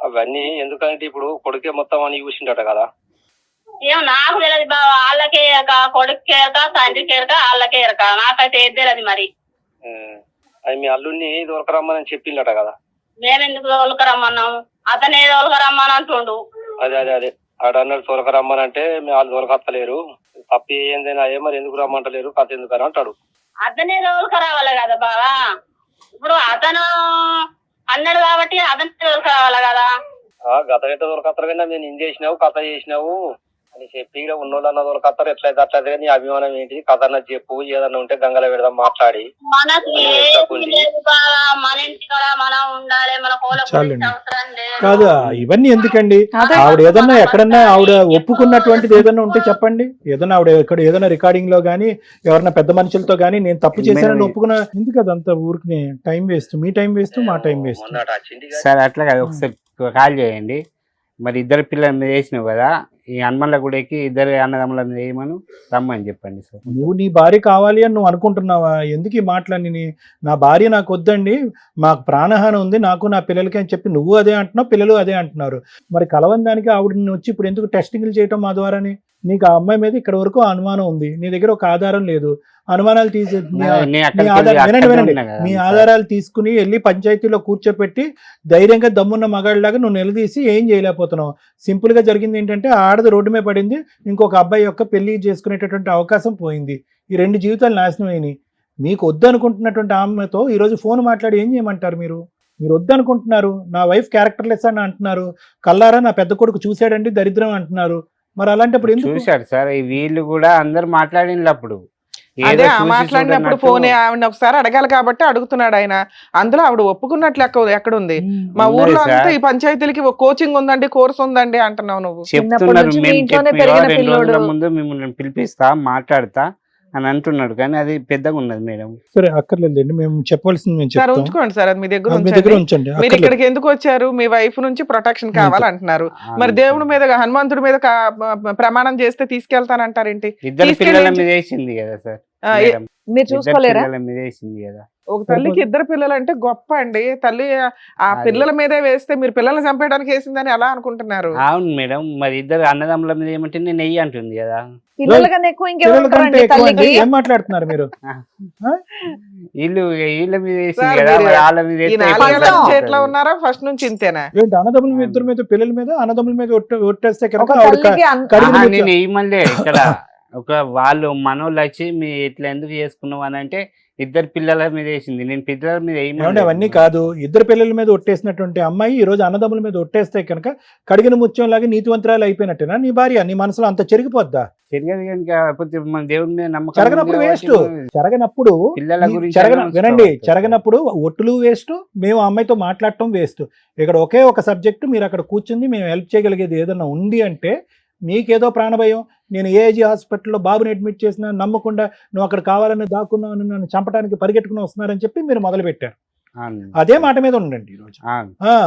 అవన్నీ ఎందుకంటే ఇప్పుడు కొడుకే మొత్తం అని చూసిండట కదా. ఏమో నాకు తెలియదు బావా. వాళ్ళకే ఎరక, కొడుకు ఎరక, తండ్రికి ఎరక, వాళ్ళకే ఎరక. నాకైతే ఏది తెలియదు మరి. అది మీ అల్లుడిని దొరకరమ్మని చెప్పిండట కదా. మేమెందుకు తోలుకరమ్మన్నాము, అతనే తోలుకరమ్మని అంటుండు. అదే అదే అదే ఆడన్నాడు తోలకరమ్మనంటే మీ వాళ్ళు దొరకత్తలేరు, తప్పి ఏందైనా అయ్యే మరి ఎందుకు రమ్మంటలేరు, కథ ఎందుకు అని అంటాడు. అతనే తోలుకరావాలి కదా బావా. ఇప్పుడు అతను అన్నాడు కాబట్టి అతనే తోలుకరావాలి కదా. గత ఎట్లా దొరకత్తారు కానీ నేను ఇన్ చేసినావు కథ చేసినావు అని చెప్పి ఇక్కడ ఉన్నోళ్ళన్న దొరకత్తారు. ఎట్లయితే అట్లయితే నీ అభిమానం ఏంటి, కథ అన్న చెప్పు. ఏదన్నా ఉంటే గంగలో పెడదాం మాట్లాడి. మనకి ఏమీ లేదు బావా. మన ఇంటి కూడా మనం ఉండాలి, మన కోల చాలండి. అవసరం లేదు. కాదు ఇవన్నీ ఎందుకండి? ఆవిడ ఏదన్నా ఎక్కడన్నా ఆవిడ ఒప్పుకున్నటువంటిది ఏదన్నా ఉంటే చెప్పండి. ఏదన్నా ఆవిడ ఇక్కడ ఏదైనా రికార్డింగ్ లో గానీ ఎవరన్నా పెద్ద మనుషులతో గానీ నేను తప్పు చేశానని ఒప్పుకున్నా ఎందుకు? అదంతా ఊరికి టైం వేస్ట్, మీ టైం వేస్ట్, మా టైం వేస్ట్. మొన్నట వచ్చింది కదా. సార్ అట్లా కాదు, ఒకసారి కాల్ చేయండి. మరి ఇద్దరు పిల్లల మీద వేసినావు కదా, ఈ హనుమన్ల గుడికి ఇద్దరు అన్నదమ్ముల మీద వేయమని రమ్మని చెప్పండి సార్. నువ్వు నీ భార్య కావాలి అని నువ్వు అనుకుంటున్నావా? ఎందుకు ఈ మాటలన్నీ? నా భార్య నాకు వద్దండి, మాకు ప్రాణహాని ఉంది నాకు నా పిల్లలకి అని చెప్పి నువ్వు అదే అంటున్నావు, పిల్లలు అదే అంటున్నారు. మరి కలవని దానికి ఆవిడని వచ్చి ఇప్పుడు ఎందుకు టెస్టింగ్లు చేయటం మా ద్వారాని? నీకు ఆ అమ్మాయి మీద ఇక్కడ వరకు అనుమానం ఉంది, నీ దగ్గర ఒక ఆధారం లేదు. అనుమానాలు తీసే మీ ఆధారాలు తీసుకుని వెళ్ళి పంచాయతీలో కూర్చోపెట్టి ధైర్యంగా దమ్మున్న మగాళ్ళలాగా నువ్వు నిలదీసి ఏం చేయలేకపోతున్నావు. సింపుల్ గా జరిగింది ఏంటంటే ఆడది రోడ్డు మీద పడింది, ఇంకొక అబ్బాయి యొక్క పెళ్లి చేసుకునేటటువంటి అవకాశం పోయింది. ఈ 2 జీవితాలు నాశనం అయినాయి. మీకు వద్దనుకుంటున్నటువంటి ఆమెతో ఈరోజు ఫోన్ మాట్లాడి ఏం చేయమంటారు? మీరు వద్దనుకుంటున్నారు. నా వైఫ్ క్యారెక్టర్లెస్ అని అంటున్నారు, కల్లారా నా పెద్ద కొడుకు చూశాడండి దరిద్రం అంటున్నారు. మరి అలాంటప్పుడు ఎందుకు? చూశారు సార్, వీళ్ళు కూడా అందరు మాట్లాడినప్పుడు అదే మాట్లాడినప్పుడు ఫోన్ ఆవిడ ఒకసారి అడగాలి కాబట్టి అడుగుతున్నాడు ఆయన. అందులో ఆవిడ ఒప్పుకున్నట్లు ఎక్కడుంది? మా ఊర్లో అంతా ఈ పంచాయతీలకి కోచింగ్ ఉందండి, కోర్స్ ఉందండి అంటున్నావు నువ్వు. చెప్తున్నారు. ముందు మిమ్మల్ని పిలిపిస్తా మాట్లాడతా అని అంటున్నాడు, కానీ అది పెద్దగా ఉన్నది మేడం. సరే అక్కర్లేదండి, మేము చెప్పవలసింది మేము సార్ చెప్తాం. ఉంచుకోండి సార్, అది మీ దగ్గర మీ దగ్గర ఉంచండి. మీరు ఇక్కడికి ఎందుకు వచ్చారు? మీ వైఫ్ నుంచి ప్రొటెక్షన్ కావాలంటున్నారు. మరి దేవుడి మీద హనుమంతుడి మీద ప్రమాణం చేస్తే తీసుకెళ్తానంటారేంటి? ఇద్దరు పిల్లల మీద వేసింది కదా సార్, మీరు చూసుకోలేరా? పిల్లల మీద వేసింది కదా. ఒక తల్లికి 2 పిల్లలు అంటే గొప్ప అండి. తల్లి ఆ పిల్లల మీదే వేస్తే మీరు పిల్లల్ని చంపేయడానికి వేసిందని ఎలా అనుకుంటున్నారు? అవును మేడం, మరి ఇద్దరు అన్నదమ్ముల మీద ఏమంటే నేను నెయ్యి అంటుంది కదా. పిల్లల కన్నా ఎక్కువ ఇంకెవరు ఏం మాట్లాడుతున్నారు మీరు? వీళ్ళ మీద వేసింది సార్, కదా, మీరు మరి వాళ్ళ మీద ఈ వేస్తే 4 ఏళ్ల ఎట్లా నుంచి ఉంటుంది? ఎట్లా ఉన్నారా? ఫస్ట్ నుంచి ఇంతేనా? ఏంటి అన్నదమ్ముల మీద, ఇద్దరి మీద, పిల్లల మీద, అన్నదమ్ముల మీద ఒట్టేస్తే ఒక తల్లికి నేను వేయమలే ఇక్కడ ఒక వాళ్ళు మనోళ్ళు వచ్చి మీ ఇట్లా ఎందుకు చేసుకున్నావు అని అంటే ఇద్దరు పిల్లల మీద వేసింది. నేను పిల్లల మీద ఏమంటే అవన్నీ కాదు, ఇద్దరు పిల్లల మీద ఒట్టేసినటువంటి అమ్మాయి ఈ రోజు అన్నదమ్ముల మీద ఒట్టేస్తే కనుక కడిగిన ముత్యం లాగా నీతివంతరాలు అయిపోయినట్టేనా నీ భార్య? నీ మనసులో అంత చెరిగిపోద్దా? తిరగదు కనుక మన దేవుడి మీద నమ్మకం చెరగనప్పుడు ఉంది వేస్ట్. కాబట్టి చెరగనప్పుడు పిల్లల గురించి వినండి, చెరగనప్పుడు ఒట్టులు వేస్ట్, మేము ఆ అమ్మాయితో మాట్లాడటం వేస్ట్. ఇక్కడ ఒకే ఒక సబ్జెక్టు, మీరు అక్కడ కూర్చుంది మేము హెల్ప్ చేయగలిగేది ఏదైనా ఉంది అంటే మీకేదో ప్రాణభయం, నేను ఏజీ హాస్పిటల్లో బాబుని అడ్మిట్ చేసినా నమ్మకుండా నువ్వు అక్కడ కావాలని దాక్కున్నావు, నన్ను చంపడానికి పరిగెట్టుకుని వస్తున్నారని చెప్పి మీరు మొదలుపెట్టారు. అదే మాట మీద ఉండండి ఈరోజు.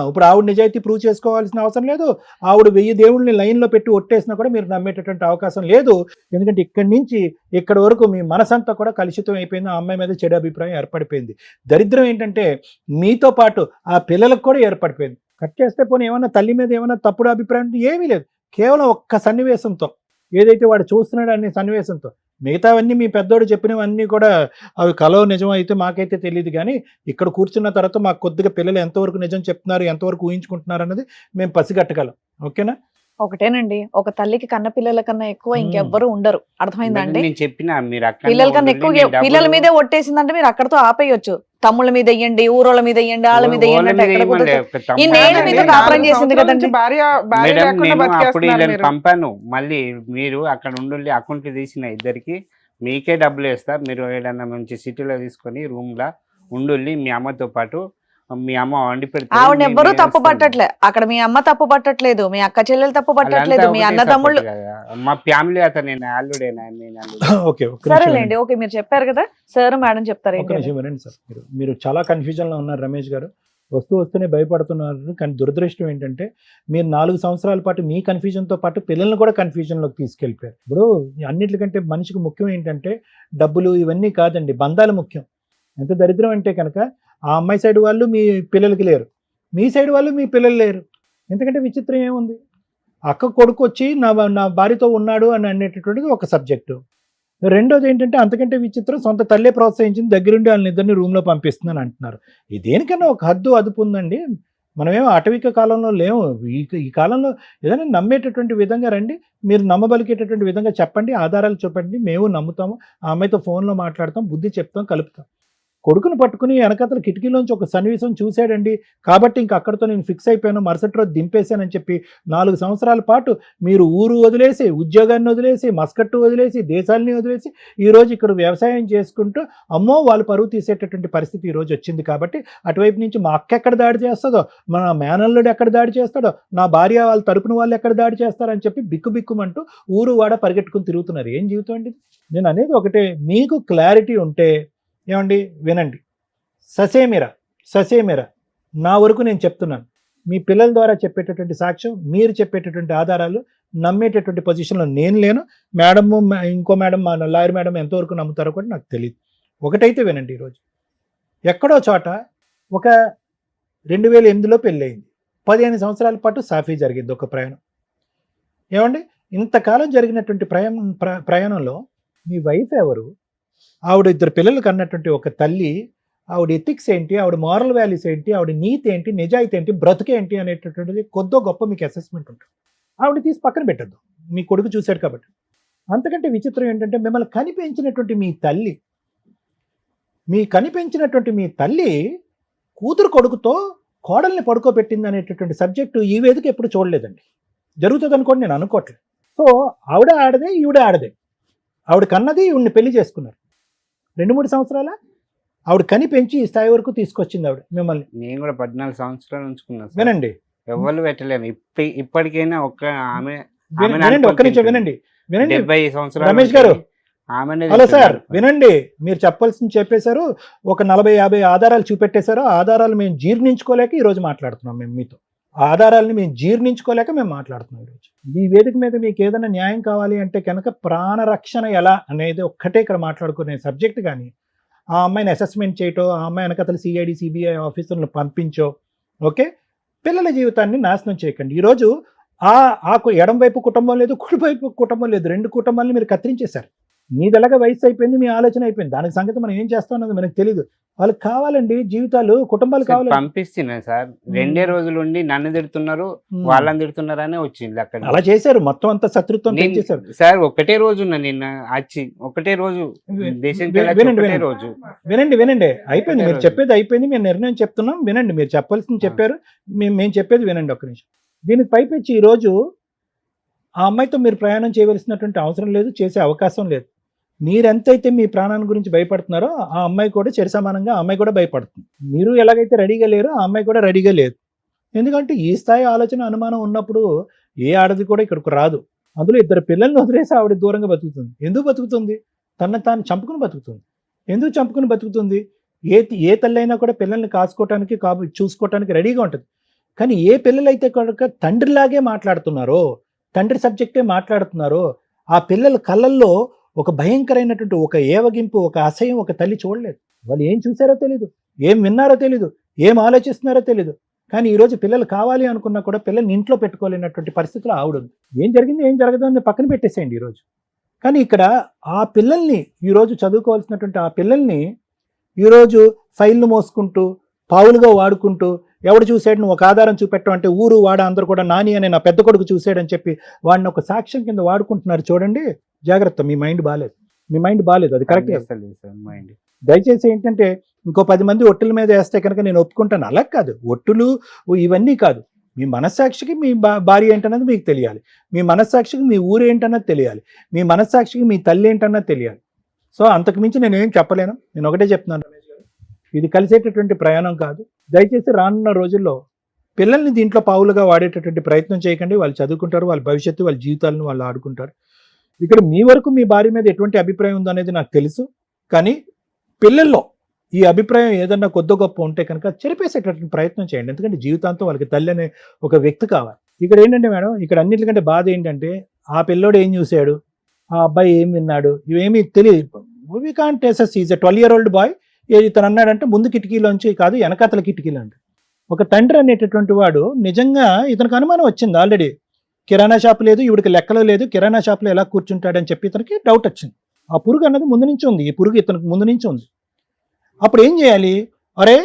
ఇప్పుడు ఆవిడ నిజాయితీ ప్రూవ్ చేసుకోవాల్సిన అవసరం లేదు. ఆవిడ 1000 దేవుళ్ళని లైన్లో పెట్టి ఒట్టేసినా కూడా మీరు నమ్మేటటువంటి అవకాశం లేదు. ఎందుకంటే ఇక్కడి నుంచి ఇక్కడి వరకు మీ మనసంతా కూడా కలుషితం అయిపోయింది. ఆ అమ్మాయి మీద చెడు అభిప్రాయం ఏర్పడిపోయింది. దరిద్రం ఏంటంటే మీతో పాటు ఆ పిల్లలకు కూడా ఏర్పడిపోయింది. కట్ చేస్తే పోనీ ఏమన్నా తల్లి మీద ఏమన్నా తప్పుడు అభిప్రాయం ఏమీ లేదు. కేవలం ఒక్క సన్నివేశంతో, ఏదైతే వాడు చూస్తున్నాడు అనే సన్నివేశంతో, మిగతావన్నీ మీ పెద్దోడు చెప్పినవన్నీ కూడా అవి కలో నిజం అయితే మాకైతే తెలియదు. కానీ ఇక్కడ కూర్చున్న తర్వాత మాకు కొద్దిగా పిల్లలు ఎంతవరకు నిజం చెప్తున్నారు, ఎంతవరకు ఊహించుకుంటున్నారు అన్నది మేము పసిగట్టగలం. ఓకేనా? ఒకటేనండి, ఒక తల్లికి కన్న పిల్లల కన్నా ఎక్కువ ఇంకెవ్వరు ఉండరు. అర్థమైందండి? నేను చెప్పిన మీరు అక్కడ పిల్లల కన్నా ఎక్కువ పిల్లల మీదే ఒట్టేసిందంటే మీరు అక్కడతో ఆపేయొచ్చు. తమ్ముళ్ళ మీద వెయ్యండి, ఊరోళ్ళ మీద వెయ్యండి, వాళ్ళ మీద వెయ్యండి అంటే ఎక్కడ కుదురుతుంది? ఈ నేను మీతో కాపురం చేసింది కదండి. అప్పుడు వీళ్ళని పంపాను. మళ్ళీ మీరు అక్కడ ఉండి అకౌంట్ తీసిన ఇద్దరికి మీకే డబ్బులు వేస్తారు. మీరు ఏదైనా మంచి సిటీలో తీసుకొని రూమ్ లా ఉండి మీ అమ్మతో పాటు మీ అమ్మ వండి పెడితే ఆవిడ ఎవ్వరూ తప్పు పట్టట్లే. అక్కడ మీ అమ్మ తప్పు పట్టట్లేదు, మీ అక్క చెల్లెలు తప్పు పట్టట్లేదు, మీ అన్న తమ్ముళ్ళు. మా ఫ్యామిలీ అతను నేను అల్లుడేనా? సరేలేండి, ఓకే మీరు చెప్పారు కదా సార్, మేడం చెప్తారు. వినండి సార్, మీరు చాలా కన్ఫ్యూజన్ లో ఉన్నారు రమేష్ గారు. వస్తూనే భయపడుతున్నారు. కానీ దురదృష్టం ఏంటంటే మీరు 4 సంవత్సరాల పాటు మీ కన్ఫ్యూజన్తో పాటు పిల్లల్ని కూడా కన్ఫ్యూజన్లోకి తీసుకెళ్ళిపోయారు. ఇప్పుడు అన్నిటికంటే మనిషికి ముఖ్యం ఏంటంటే డబ్బులు ఇవన్నీ కాదండి, బంధాలు ముఖ్యం. ఎంత దరిద్రం అంటే కనుక ఆ అమ్మాయి సైడ్ వాళ్ళు మీ పిల్లలకి లేరు, మీ సైడ్ వాళ్ళు మీ పిల్లలు లేరు. ఎందుకంటే విచిత్రం ఏముంది? అక్క కొడుకు వచ్చి నా భార్యతో ఉన్నాడు అని అనేటటువంటిది ఒక సబ్జెక్టు. రెండోది ఏంటంటే అంతకంటే విచిత్రం, సొంత తల్లే ప్రోత్సహించింది, దగ్గరుండి వాళ్ళని ఇద్దరిని రూమ్లో పంపిస్తుందని అంటున్నారు. దేనికన్నా ఒక హద్దు అదుపు ఉందండి. మనమేమో అటవిక కాలంలో లేవు. ఈ కాలంలో ఏదైనా నమ్మేటటువంటి విధంగా రండి, మీరు నమ్మబలికేటటువంటి విధంగా చెప్పండి, ఆధారాలు చెప్పండి, మేము నమ్ముతాము. ఆ అమ్మాయితో ఫోన్లో మాట్లాడతాం, బుద్ధి చెప్తాం, కలుపుతాం. కొడుకును పట్టుకుని వెనకతల కిటికీలోంచి ఒక సన్నివేశం చూశాడండి కాబట్టి ఇంక అక్కడితో నేను ఫిక్స్ అయిపోయాను, మరుసటి రోజు దింపేశానని చెప్పి 4 సంవత్సరాల పాటు మీరు ఊరు వదిలేసి, ఉద్యోగాన్ని వదిలేసి, మస్కట్టు వదిలేసి, దేశాలని వదిలేసి ఈరోజు ఇక్కడ వ్యవసాయం చేసుకుంటూ అమ్మో వాళ్ళు పరువు తీసేటటువంటి పరిస్థితి ఈరోజు వచ్చింది. కాబట్టి అటువైపు నుంచి మా అక్క ఎక్కడ దాడి చేస్తుందో, మన మేనల్లుడు ఎక్కడ దాడి చేస్తాడో, నా భార్య వాళ్ళ తరపున వాళ్ళు ఎక్కడ దాడి చేస్తారని చెప్పి బిక్కుబిక్కుమంటూ ఊరు వాడ పరిగెట్టుకుని తిరుగుతున్నారు. ఏం జీవితం అండి? నేను అనేది ఒకటే, మీకు క్లారిటీ ఉంటే ఏమండి వినండి, ససేమిరా నా వరకు నేను చెప్తున్నాను. మీ పిల్లల ద్వారా చెప్పేటటువంటి సాక్ష్యం, మీరు చెప్పేటటువంటి ఆధారాలు నమ్మేటటువంటి పొజిషన్లో నేను లేను. మేడము, ఇంకో మేడం, మా లాయర్ మేడం ఎంతవరకు నమ్ముతారో కూడా నాకు తెలియదు. ఒకటైతే వినండి, ఈరోజు ఎక్కడో చోట ఒక 2008లో పెళ్ళయింది, 15 సంవత్సరాల పాటు సాఫీ జరిగింది ఒక ప్రయాణం. ఏమండి ఇంతకాలం జరిగినటువంటి ప్రయాణంలో మీ వైఫ్ ఎవరు? ఆవిడ 2 పిల్లలు కన్నటువంటి ఒక తల్లి, ఆవిడ ఎథిక్స్ ఏంటి, ఆవిడ మారల్ వాల్యూస్ ఏంటి, ఆవిడ నీతి ఏంటి, నిజాయితీ ఏంటి, బ్రతుకేంటి అనేటటువంటిది కొద్దో గొప్ప మీకు అసెస్మెంట్ ఉంటుంది. ఆవిడ తీసి పక్కన పెట్టద్దు, మీ కొడుకు చూశాడు కాబట్టి. అంతకంటే విచిత్రం ఏంటంటే మిమ్మల్ని కనిపించినటువంటి మీ తల్లి కూతురు కొడుకుతో కోడల్ని పడుకోబెట్టింది అనేటటువంటి సబ్జెక్టు ఈ వేదిక ఎప్పుడు చూడలేదండి. జరుగుతుంది అనుకోండి, నేను అనుకోవట్లేదు. సో ఆవిడ ఆడదే, ఈవిడ ఆడదే. ఆవిడ కన్నది, ఈవిడిని పెళ్లి చేసుకున్నారు. 2-3 సంవత్సరాల ఆవిడ కని పెంచి ఈ స్థాయి వరకు తీసుకొచ్చింది ఆవిడ మిమ్మల్ని. నేను కూడా 14 సంవత్సరాలు ఉంచుకున్నాను. వినండి, ఎవరు పెట్టలేను. ఇప్పటికైనా ఒక్క ఆమె ఒక్క నిమిషం వినండి. 70 సంవత్సరాలు రమేష్ గారు, హలో సార్, వినండి. మీరు చెప్పాల్సింది చెప్పేశారు, ఒక 40-50 ఆధారాలు చూపెట్టేశారు. ఆధారాలు మేము జీర్ణించుకోలేక ఈరోజు మాట్లాడుతున్నాం. మేము మీతో ఆధారాలని మేము జీర్ణించుకోలేక మేము మాట్లాడుతున్నాం ఈరోజు. ఈ వేదిక మీద మీకు ఏదైనా న్యాయం కావాలి అంటే కనుక ప్రాణరక్షణ ఎలా అనేది ఒక్కటే ఇక్కడ మాట్లాడుకునే సబ్జెక్ట్. కానీ ఆ అమ్మాయిని అసెస్మెంట్ చేయటో, ఆ అమ్మాయి వెనకతలు CID CBI ఆఫీసర్లను పంపించో, ఓకే, పిల్లల జీవితాన్ని నాశనం చేయకండి. ఈరోజు ఆ ఎడం వైపు కుటుంబం లేదు, కుడి వైపు కుటుంబం లేదు, 2 కుటుంబాలను మీరు కత్తిరించేశారు. మీదలాగా వయసు అయిపోయింది, మీ ఆలోచన అయిపోయింది, దానికి సంగతి మనం ఏం చేస్తాం అన్నది మనకు తెలియదు. వాళ్ళకి కావాలండి జీవితాలు, కుటుంబాలు కావాలి. పంపిస్తున్నా సార్, 2 రోజులు ఉండి నన్ను తిడుతున్నారు, వాళ్ళని తిడుతున్నారనే వచ్చింది అక్కడ. అలా చేశారు, మొత్తం అంతా శత్రుత్వం చేశారు సార్. ఒకటే రోజు ఉన్నా నిన్న వచ్చి, ఒకటే రోజు దేశం రోజు. వినండి అయిపోయింది, మీరు చెప్పేది అయిపోయింది, మేము నిర్ణయం చెప్తున్నాం, వినండి. మీరు చెప్పాల్సింది చెప్పారు, మేము చెప్పేది వినండి ఒక్క నిమిషం. దీనికి పైపెచ్చి ఈ రోజు ఆ అమ్మాయితో మీరు ప్రయాణం చేయవలసినటువంటి అవసరం లేదు, చేసే అవకాశం లేదు. మీరెంతైతే మీ ప్రాణాన్ని గురించి భయపడుతున్నారో ఆ అమ్మాయి కూడా సమానంగా ఆ అమ్మాయి కూడా భయపడుతుంది. మీరు ఎలాగైతే రెడీగా లేరో ఆ అమ్మాయి కూడా రెడీగా లేదు. ఎందుకంటే ఈ స్థాయి ఆలోచన, అనుమానం ఉన్నప్పుడు ఏ ఆడది కూడా ఇక్కడికి రాదు. అందులో 2 పిల్లల్ని వదిలేసి ఆవిడ దూరంగా బతుకుతుంది. ఎందుకు బతుకుతుంది? తనను తాను చంపుకుని బతుకుతుంది. ఎందుకు చంపుకుని బతుకుతుంది? ఏ తల్లైనా కూడా పిల్లల్ని కాసుకోవటానికి చూసుకోవటానికి రెడీగా ఉంటుంది. కానీ ఏ పిల్లలైతే కనుక తండ్రిలాగే మాట్లాడుతున్నారో, తండ్రి సబ్జెక్టే మాట్లాడుతున్నారో, ఆ పిల్లల కళ్ళల్లో ఒక భయంకరమైనటువంటి ఒక ఏవగింపు, ఒక అసహ్యం ఒక తల్లి చూడలేదు. వాళ్ళు ఏం చూసారో తెలీదు, ఏం విన్నారో తెలీదు, ఏం ఆలోచిస్తున్నారో తెలీదు. కానీ ఈరోజు పిల్లలు కావాలి అనుకున్నా కూడా పిల్లల్ని ఇంట్లో పెట్టుకోలేనటువంటి పరిస్థితులు ఆవిడ. ఏం జరిగింది ఏం జరగదు అని పక్కన పెట్టేసేయండి ఈరోజు. కానీ ఇక్కడ ఆ పిల్లల్ని, ఈరోజు చదువుకోవాల్సినటువంటి ఆ పిల్లల్ని ఈరోజు ఫైల్ను మోసుకుంటూ, పావులుగా వాడుకుంటూ, ఎవడు చూసాడు నువ్వు ఒక ఆధారం చూపెట్టమంటే ఊరు వాడ అందరూ కూడా నాని అనే నా పెద్ద కొడుకు చూసాడని చెప్పి వాడిని ఒక సాక్ష్యం కింద వాడుకుంటున్నారు. చూడండి, జాగ్రత్త, మీ మైండ్ బాగాలేదు, అది కరెక్ట్. దయచేసి ఏంటంటే ఇంకో 10 మంది ఒట్టుల మీద వేస్తే కనుక నేను ఒప్పుకుంటాను. అలా కాదు, ఒట్టులు ఇవన్నీ కాదు. మీ మనస్సాక్షికి మీ భార్య ఏంటన్నది మీకు తెలియాలి, మీ మనస్సాక్షికి మీ ఊరు ఏంటన్నది తెలియాలి, మీ మనస్సాక్షికి మీ తల్లి ఏంటన్నది తెలియాలి. సో అంతకు మించి నేను ఏం చెప్పలేను. నేను ఒకటే చెప్తున్నాను, ఇది కలిసేటటువంటి ప్రయాణం కాదు. దయచేసి రానున్న రోజుల్లో పిల్లల్ని దీంట్లో పావులుగా వాడేటటువంటి ప్రయత్నం చేయకండి. వాళ్ళు చదువుకుంటారు, వాళ్ళ భవిష్యత్తు, వాళ్ళ జీవితాలను వాళ్ళు ఆడుకుంటారు. ఇక్కడ మీ వరకు మీ భార్య మీద ఎటువంటి అభిప్రాయం ఉందో అనేది నాకు తెలుసు. కానీ పిల్లల్లో ఈ అభిప్రాయం ఏదన్నా కొద్ది గొప్ప ఉంటే కనుక చెరిపేసేటటువంటి ప్రయత్నం చేయండి. ఎందుకంటే జీవితాంతం వాళ్ళకి తల్లి అనే ఒక వ్యక్తి కావాలి. ఇక్కడ ఏంటంటే మేడం, ఇక్కడ అన్నిటికంటే బాధ ఏంటంటే ఆ పిల్లోడు ఏం చూశాడు, ఆ అబ్బాయి ఏం విన్నాడు, ఇవేమీ తెలియదు. We can't assess. Is a 12-year-old boy. ఇతను అన్నాడంటే ముందు కిటికీలోంచి కాదు, వెనకాతల కిటికీలు అంట. ఒక తండ్రి అనేటటువంటి వాడు నిజంగా ఇతనికి అనుమానం వచ్చింది. ఆల్రెడీ కిరాణా షాప్ లేదు, ఈవిడికి లెక్కలో లేదు, కిరాణా షాప్లో ఎలా కూర్చుంటాడని చెప్పి ఇతనికి డౌట్ వచ్చింది. ఆ పురుగు అన్నది ముందు నుంచి ఉంది, ఈ పురుగు ఇతనికి ముందు నుంచి ఉంది. అప్పుడు ఏం చేయాలి? అరే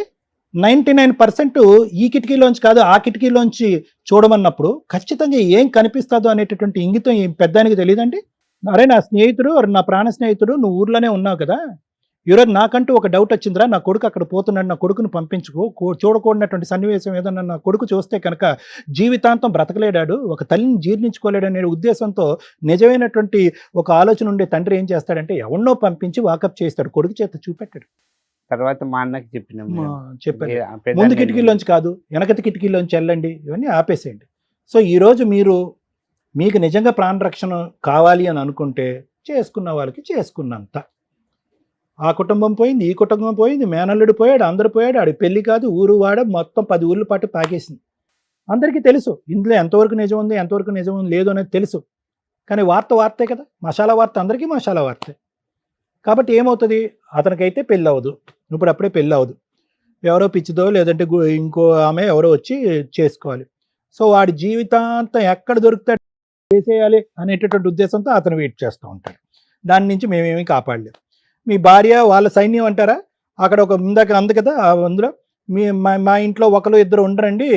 99% ఈ కిటికీలోంచి కాదు ఆ కిటికీలోంచి చూడమన్నప్పుడు ఖచ్చితంగా ఏం కనిపిస్తుందో అనేటటువంటి ఇంగితం ఈ పెద్దానికి తెలియదండి. అరే నా స్నేహితుడు, నా ప్రాణ స్నేహితుడు, నువ్వు ఊర్లోనే ఉన్నావు కదా, ఈరోజు నాకంటూ ఒక డౌట్ వచ్చిందిరా, నా కొడుకు అక్కడ పోతున్నాడు, నా కొడుకును పంపించుకో, చూడకూడనటువంటి సన్నివేశం ఏదన్నా నా కొడుకు చూస్తే కనుక జీవితాంతం బ్రతకలేడాడు, ఒక తల్లిని జీర్ణించుకోలేడు అనే ఉద్దేశంతో నిజమైనటువంటి ఒక ఆలోచన ఉండే తండ్రి ఏం చేస్తాడంటే ఎవరినో పంపించి వాకప్ చేస్తాడు, కొడుకు చేత చూపెట్టాడు. తర్వాత మా అన్నకి చెప్పారు, ముందు కిటికీలోంచి కాదు వెనకటి కిటికీలోంచి వెళ్ళండి, ఇవన్నీ ఆపేసేయండి. సో ఈరోజు మీకు నిజంగా ప్రాణరక్షణ కావాలి అని అనుకుంటే చేసుకున్న వాళ్ళకి చేసుకున్నంత. ఆ కుటుంబం పోయింది, ఈ కుటుంబం పోయింది, మేనల్లుడు పోయాడు, అందరు పోయాడు, ఆడి పెళ్లి కాదు, ఊరు వాడ మొత్తం 10 ఊర్ల పాటు పాకేసింది. అందరికీ తెలుసు ఇందులో ఎంతవరకు నిజం ఉంది, ఎంతవరకు నిజం లేదు అనేది తెలుసు. కానీ వార్తే కదా, మసాలా వార్త, అందరికీ మసాలా వార్తే. కాబట్టి ఏమవుతుంది, అతనికైతే పెళ్ళి అవ్వదు, ఇప్పుడు అప్పుడే పెళ్ళి అవ్వదు, ఎవరో పిచ్చిదో లేదంటే ఇంకో ఆమె ఎవరో వచ్చి చేసుకోవాలి. సో వాడి జీవితాంతం ఎక్కడ దొరుకుతాడు చేసేయాలి అనేటటువంటి ఉద్దేశంతో అతను వెయిట్ చేస్తూ ఉంటాడు. దాని నుంచి మేమేమీ కాపాడలేము. మీ భార్య వాళ్ళ సైన్యం అంటారా, అక్కడ ఒక ఇందాక అంది కదా, అందులో మా ఇంట్లో 1-2 ఉండరండి,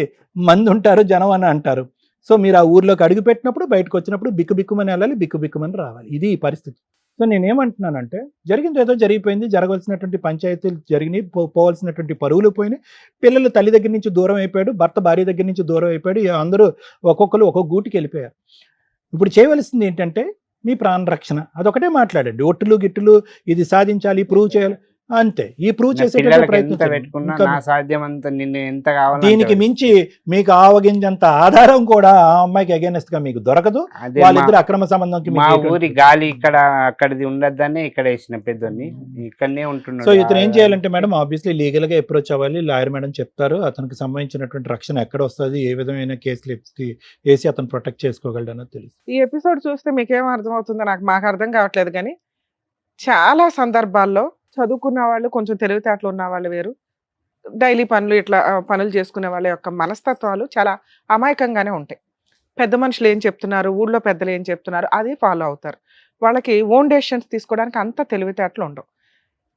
మంది ఉంటారు జనం అని అంటారు. సో మీరు ఆ ఊర్లోకి అడుగు పెట్టినప్పుడు బయటకు వచ్చినప్పుడు బిక్కుబిక్కుమని వెళ్ళాలి, బిక్కుబిక్కుమని రావాలి. ఇది ఈ పరిస్థితి. సో నేనేమంటున్నానంటే జరిగింది ఏదో జరిగిపోయింది, జరగాల్సినటువంటి పంచాయతీలు జరిగినాయి, పోవాల్సినటువంటి పరువులు పోయినాయి, పిల్లలు తల్లి దగ్గర నుంచి దూరం అయిపోయాడు, భర్త భార్య దగ్గర నుంచి దూరం అయిపోయాడు, అందరూ ఒక్కొక్కరు ఒక్కొక్క గూటికి వెళ్ళిపోయారు. ఇప్పుడు చేయవలసింది ఏంటంటే మీ ప్రాణరక్షణ, అదొకటే మాట్లాడండి. ఒట్టులు గిట్టులు ఇది సాధించాలి, ప్రూవ్ చేయాలి, అంతే. ఈ ప్రూవ్ చేసే దీనికి మించి మీకు ఆవగింజంత ఆధారం కూడా ఆ అమ్మాయికి అగేనెస్ట్ గా మీకు దొరకదు. వాళ్ళిద్దరు అక్రమ సంబంధం. మా ఊరి గాలి ఇక్కడ అక్కడిది ఉండద్దని ఇక్కడ వేసిన పెద్దోని ఇక్కడనే ఉంటున్నాడు. సో ఇతను ఏం చేయాలంటే మేడం, ఆబ్వియస్లీ లీగల్ గా అప్రోచ్ అవ్వాలి. లాయర్ మేడం చెప్తారు అతనికి సంబంధించినటువంటి రక్షణ ఎక్కడ వస్తుంది, ఏ విధమైన కేసులు వేసి అతను ప్రొటెక్ట్ చేసుకోగలడు అన్నది తెలుసు. ఈ ఎపిసోడ్ చూస్తే మీకేం అర్థం అవుతుందో మాకు అర్థం కావట్లేదు. కానీ చాలా సందర్భాల్లో చదువుకున్న వాళ్ళు, కొంచెం తెలివితేటలు ఉన్న వాళ్ళు వేరు, డైలీ పనులు చేసుకునే వాళ్ళ యొక్క మనస్తత్వాలు చాలా అమాయకంగానే ఉంటాయి. పెద్ద మనుషులు ఏం చెప్తున్నారు, ఊళ్ళో పెద్దలు ఏం చెప్తున్నారు, అది ఫాలో అవుతారు. వాళ్ళకి ఓన్ డెసిషన్స్ తీసుకోవడానికి అంత తెలివితేటలు ఉండవు.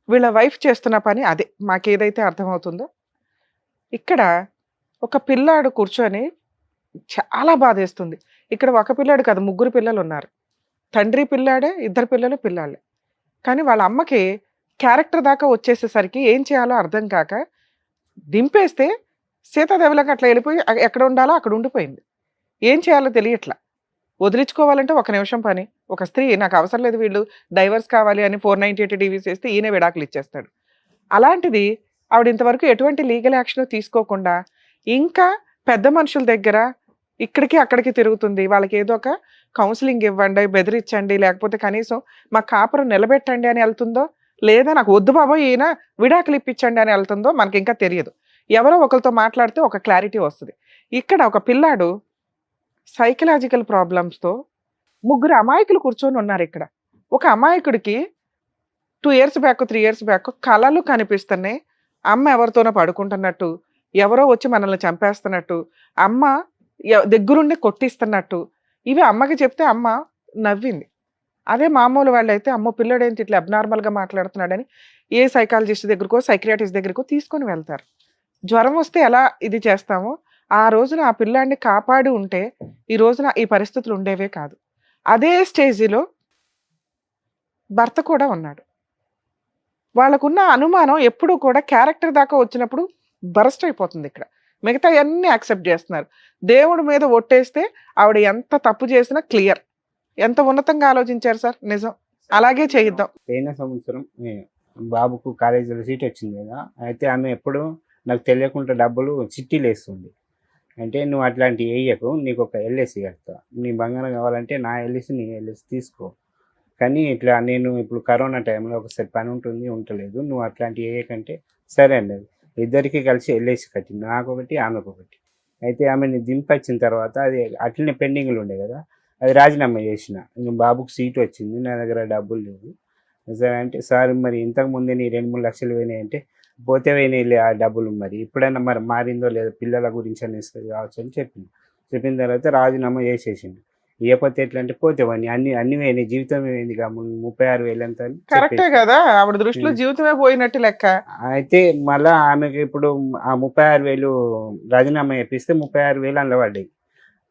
వీళ్ళ వైఫ్ చేస్తున్న పని అదే. మాకేదైతే అర్థమవుతుందో ఇక్కడ ఒక పిల్లాడు కూర్చొని చాలా బాధేస్తుంది. ఇక్కడ ఒక పిల్లాడు కాదు, 3 పిల్లలు ఉన్నారు. తండ్రి పిల్లాడే, 2 పిల్లలు పిల్లాళ్ళే. కానీ వాళ్ళ అమ్మకి క్యారెక్టర్ దాకా వచ్చేసేసరికి ఏం చేయాలో అర్థం కాక దింపేస్తే సీతాదేవిలాగా అట్లా వెళ్ళిపోయి ఎక్కడ ఉండాలో అక్కడ ఉండిపోయింది. ఏం చేయాలో తెలియట్లా. వదిలించుకోవాలంటే 1 నిమిషం పని. ఒక స్త్రీ నాకు అవసరం లేదు వీళ్ళు డైవర్స్ కావాలి అని 498 డివిస్ వేస్తే ఈయన విడాకులు ఇచ్చేస్తాడు. అలాంటిది ఆవిడ ఇంతవరకు ఎటువంటి లీగల్ యాక్షన్ తీసుకోకుండా ఇంకా పెద్ద మనుషుల దగ్గర ఇక్కడికి అక్కడికి తిరుగుతుంది. వాళ్ళకి ఏదో ఒక కౌన్సిలింగ్ ఇవ్వండి, బెదిరించండి, లేకపోతే కనీసం మా కాపురం నిలబెట్టండి అని వెళ్తుందో, లేదా నాకు వద్దు బాబోయ్ ఈయన విడాకులు ఇప్పించండి అని వెళ్తుందో మనకి ఇంకా తెలియదు. ఎవరో ఒకరితో మాట్లాడితే ఒక క్లారిటీ వస్తుంది. ఇక్కడ ఒక పిల్లాడు సైకలాజికల్ ప్రాబ్లమ్స్తో 3 అమాయకులు కూర్చొని ఉన్నారు ఇక్కడ. ఒక అమాయకుడికి 2 ఇయర్స్ బ్యాక్ 3 ఇయర్స్ బ్యాక్ కళలు కనిపిస్తున్నాయి. అమ్మ ఎవరితోనో పడుకుంటున్నట్టు, ఎవరో వచ్చి మనల్ని చంపేస్తున్నట్టు, అమ్మ దగ్గరుండి కొట్టిస్తున్నట్టు. ఇవి అమ్మకి చెప్తే అమ్మ నవ్వింది. అదే మామూలు వాళ్ళైతే అమ్మో పిల్లడేంటి ఇట్లా అబ్నార్మల్గా మాట్లాడుతున్నాడని ఏ సైకాలజిస్ట్ దగ్గరకో సైక్రియాటిస్ట్ దగ్గరకో తీసుకొని వెళ్తారు. జ్వరం వస్తే ఎలా ఇది చేస్తామో ఆ రోజున ఆ పిల్లాడిని కాపాడి ఉంటే ఈ రోజున ఈ పరిస్థితులు ఉండేవే కాదు. అదే స్టేజిలో భర్త కూడా ఉన్నాడు. వాళ్ళకున్న అనుమానం ఎప్పుడూ కూడా క్యారెక్టర్ దాకా వచ్చినప్పుడు బరస్ట్ అయిపోతుంది. ఇక్కడ మిగతా అన్నీ యాక్సెప్ట్ చేస్తున్నారు. దేవుడి మీద ఒట్టేస్తే ఆవిడ ఎంత తప్పు చేసినా క్లియర్. ఎంత ఉన్నతంగా ఆలోచించారు సార్, నిజం. అలాగే చేయిద్దాం. పోయిన సంవత్సరం బాబుకు కాలేజీలో సీట్ వచ్చింది కదా, అయితే ఆమె ఎప్పుడు నాకు తెలియకుండా డబ్బులు చిట్టీలు వేస్తుంది. అంటే నువ్వు అట్లాంటివి వేయకు, నీకు ఒక ఎల్ఐసి కడతా, నీ బంగారం కావాలంటే నా ఎల్ఐసి నీ ఎల్ఐసి తీసుకో, కానీ ఇట్లా నేను ఇప్పుడు కరోనా టైంలో ఒకసారి పని ఉంటుంది ఉండలేదు, నువ్వు అట్లాంటివి వేయకంటే సరే అండి. ఇద్దరికి కలిసి ఎల్ఐసి కట్టింది, నాకు ఒకటి ఆమెకు ఒకటి. అయితే ఆమెని దింపొచ్చిన తర్వాత అది అట్లనే పెండింగ్లు ఉండే కదా, అది రాజీనామా చేసిన. బాబుకు సీట్ వచ్చింది, నా దగ్గర డబ్బులు లేవు సార్ అంటే, సార్ మరి ఇంతకుముందే నీ 2-3 లక్షలు పోయినాయి అంటే, పోతే పోయినాయి ఆ డబ్బులు, మరి ఇప్పుడైనా మరి మారిందో లేదో పిల్లల గురించి అనేస్తుంది కావచ్చు అని చెప్పిన తర్వాత రాజీనామా చేసేసిండు. ఇకపోతే ఎట్లా అంటే పోతేవని అన్ని పోయినాయి, జీవితం పోయింది, 36,000 ఎంత అని కరెక్టే కదా, ఆవిడ దృష్టిలో జీవితమే పోయినట్టు లెక్క. అయితే మళ్ళా ఆమెకి ఇప్పుడు ఆ 36,000 రాజీనామా చేపిస్తే 36,000 అందులో పడ్డాయి.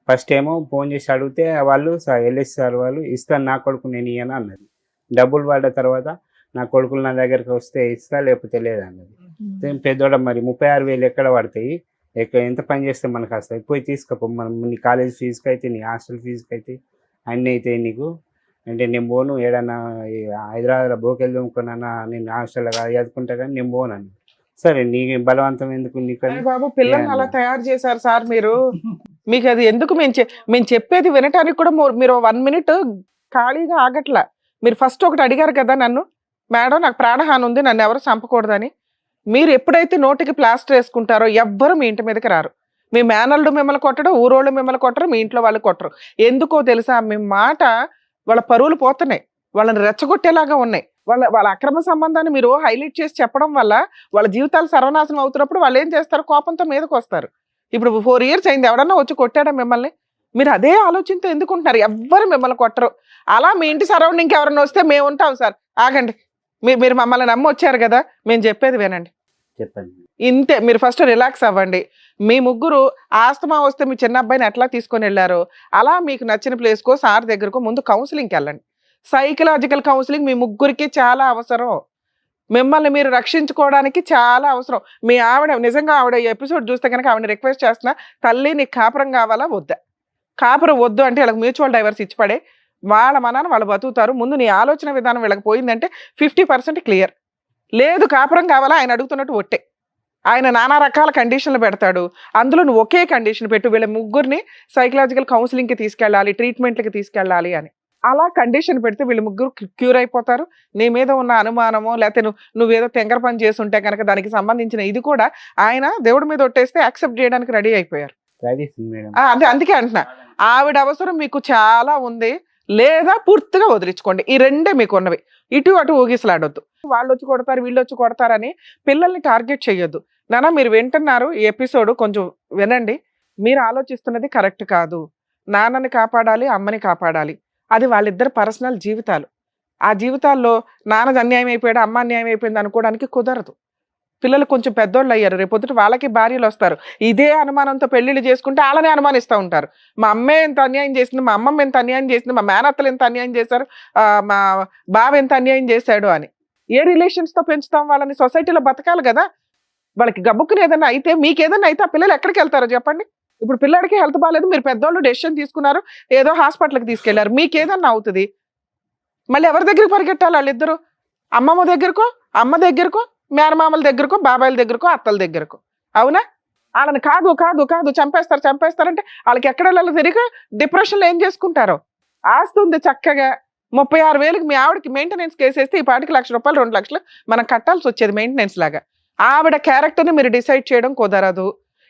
ఫస్ట్ ఏమో ఫోన్ చేసి అడిగితే వాళ్ళు ఎల్ఎస్ సార్ వాళ్ళు ఇస్తాను నా కొడుకు నేను ఇయ్యను అన్నది. డబ్బులు పడ్డ తర్వాత నా కొడుకులు నా దగ్గరికి వస్తే ఇస్తా లేకపోతే లేదన్నది. పెద్దోడ మరి 36,000 ఎక్కడ పడతాయి, ఎంత పని చేస్తే మనకు వస్తాయి, పోయి తీసుకపో, మనం నీ కాలేజ్ ఫీజుకి అయితే నీ హాస్టల్ ఫీజుకి అయితే అన్నీ అయితే నీకు అంటే నేను పోను, ఏడన్నా హైదరాబాద్లో బోకెళ్ళి దొంగకున్నా నేను హాస్టల్లో చదువుకుంటా కానీ నేను పోను. సరే నీ బలవంతం ఎందుకు నీకు బాబు, పిల్లల్ని అలా తయారు చేశారు సార్ మీరు. మీకు అది ఎందుకు మేము చెప్పేది వినటానికి కూడా మీరు 1 మినిట్ ఖాళీగా ఆగట్లా. మీరు ఫస్ట్ ఒకటి అడిగారు కదా నన్ను, మేడం నాకు ప్రాణహాని ఉంది, నన్ను ఎవరు చంపకూడదని. మీరు ఎప్పుడైతే నోటికి ప్లాస్టర్ వేసుకుంటారో ఎవ్వరు మీ ఇంటి మీదకి రారు. మీ మేనల్డు మిమ్మల్ని కొట్టడు, ఊరోళ్ళు మిమ్మల్ని కొట్టరు, మీ ఇంట్లో వాళ్ళు కొట్టరు. ఎందుకో తెలుసా, మీ మాట వాళ్ళ పరువులు పోతున్నాయి, వాళ్ళని రెచ్చగొట్టేలాగా ఉన్నాయి. వాళ్ళ అక్రమ సంబంధాన్ని మీరు హైలైట్ చేసి చెప్పడం వల్ల వాళ్ళ జీవితాలు సర్వనాశనం అవుతున్నప్పుడు వాళ్ళు ఏం చేస్తారు, కోపంతో మీదకి వస్తారు. ఇప్పుడు 4 ఇయర్స్ అయింది, ఎవడన్నా వచ్చి కొట్టాడా మిమ్మల్ని? మీరు అదే ఆలోచనతో ఎందుకుంటున్నారు? ఎవ్వరు మిమ్మల్ని కొట్టరు. అలా మీ ఇంటి సరౌండింగ్కి ఎవరన్నా వస్తే మేము ఉంటాం సార్. ఆగండి, మీరు మమ్మల్ని నమ్మి వచ్చారు కదా, మేము చెప్పేది వినండి. చెప్పండి. ఇంతే, మీరు ఫస్ట్ రిలాక్స్ అవ్వండి. మీ ముగ్గురు ఆస్తమా వస్తే మీ చిన్న అబ్బాయిని ఎట్లా తీసుకొని వెళ్ళారో అలా మీకు నచ్చిన ప్లేస్కో సార్ దగ్గరకో ముందు కౌన్సిలింగ్కి వెళ్ళండి. సైకలాజికల్ కౌన్సిలింగ్ మీ ముగ్గురికి చాలా అవసరం. మిమ్మల్ని మీరు రక్షించుకోవడానికి చాలా అవసరం. మీ ఆవిడ నిజంగా ఆవిడ ఎపిసోడ్ చూస్తే కనుక ఆవిడ రిక్వెస్ట్ చేస్తున్నా, తల్లి నీకు కాపురం కావాలా వద్దా? కాపురం వద్దు అంటే వీళ్ళకి మ్యూచువల్ డైవర్స్ ఇచ్చిపడే, వాళ్ళ మనాన్ని వాళ్ళు బతుకుతారు. ముందు నీ ఆలోచన విధానం వీళ్ళకి పోయిందంటే 50% క్లియర్. లేదు కాపురం కావాలా ఆయన అడుగుతున్నట్టు ఒట్టే. ఆయన నానా రకాల కండిషన్లు పెడతాడు, అందులో నువ్వు ఒకే కండిషన్ పెట్టు, వీళ్ళ ముగ్గురిని సైకలాజికల్ కౌన్సిలింగ్కి తీసుకెళ్ళాలి, ట్రీట్మెంట్లకి తీసుకెళ్ళాలి అని. అలా కండిషన్ పెడితే వీళ్ళు ముగ్గురు క్యూర్ అయిపోతారు. నీ మీద ఉన్న అనుమానమో లేకపోతే నువ్వేదో తెంగర పని చేసి ఉంటే కనుక దానికి సంబంధించిన ఇది కూడా ఆయన దేవుడి మీద ఒట్టేస్తే యాక్సెప్ట్ చేయడానికి రెడీ అయిపోయారు. అందుకే అంటున్నా, ఆవిడ అవసరం మీకు చాలా ఉంది, లేదా పూర్తిగా వదిలించుకోండి. ఈ రెండే మీకు ఉన్నవి. ఇటు అటు ఊగిసలాడొద్దు. వాళ్ళు వచ్చి కొడతారు, వీళ్ళు వచ్చి కొడతారని పిల్లల్ని టార్గెట్ చేయొద్దు. నాన్న మీరు వింటున్నారు, ఈ ఎపిసోడ్ కొంచెం వినండి. మీరు ఆలోచిస్తున్నది కరెక్ట్ కాదు. నాన్నని కాపాడాలి, అమ్మని కాపాడాలి. అది వాళ్ళిద్దరు పర్సనల్ జీవితాలు. ఆ జీవితాల్లో నాన్నది అన్యాయం అయిపోయాడు, అమ్మ అన్యాయం అయిపోయింది అనుకోవడానికి కుదరదు. పిల్లలు కొంచెం పెద్దోళ్ళు అయ్యారు, రేపొద్దుట వాళ్ళకి భార్యలు వస్తారు. ఇదే అనుమానంతో పెళ్లిళ్ళు చేసుకుంటే వాళ్ళని అనుమానిస్తూ ఉంటారు. మా అమ్మే ఎంత అన్యాయం చేసింది, మా అమ్మమ్మ ఎంత అన్యాయం చేసింది, మా మేనత్తలు ఎంత అన్యాయం చేశారు, మా బావ ఎంత అన్యాయం చేశాడు అని. ఏ రిలేషన్స్ తో పెంచుతాం వాళ్ళని? సొసైటీలో బతకాలి కదా. వాళ్ళకి గబుక్కుని ఏదైనా అయితే, మీకు ఏదైనా అయితే ఆ పిల్లలు ఎక్కడికి వెళ్తారో చెప్పండి. ఇప్పుడు పిల్లడికి హెల్త్ బాగాలేదు, మీరు పెద్దోళ్ళు డెసిషన్ తీసుకున్నారు, ఏదో హాస్పిటల్కి తీసుకెళ్లారు, మీకు ఏదన్నా అవుతుంది, మళ్ళీ ఎవరి దగ్గరికి పరిగెట్టాలి? వాళ్ళిద్దరు అమ్మమ్మ దగ్గరకో, అమ్మ దగ్గరకో, మేనమామల దగ్గరకో, బాబాయిల దగ్గరకో, అత్తల దగ్గరకో. అవునా? వాళ్ళని కాదు కాదు కాదు చంపేస్తారంటే వాళ్ళకి ఎక్కడ వెళ్ళాలో తిరిగి డిప్రెషన్లో ఏం చేసుకుంటారో. ఆస్తి ఉంది చక్కగా, 36,000కి మీ ఆవిడకి మెయింటెనెన్స్ కేసేస్తే ఈ పాటికి ₹1,00,000 2 లక్షలు మనం కట్టాల్సి వచ్చేది మెయింటెనెన్స్ లాగా. ఆవిడ క్యారెక్టర్ని మీరు డిసైడ్ చేయడం కుదరదు.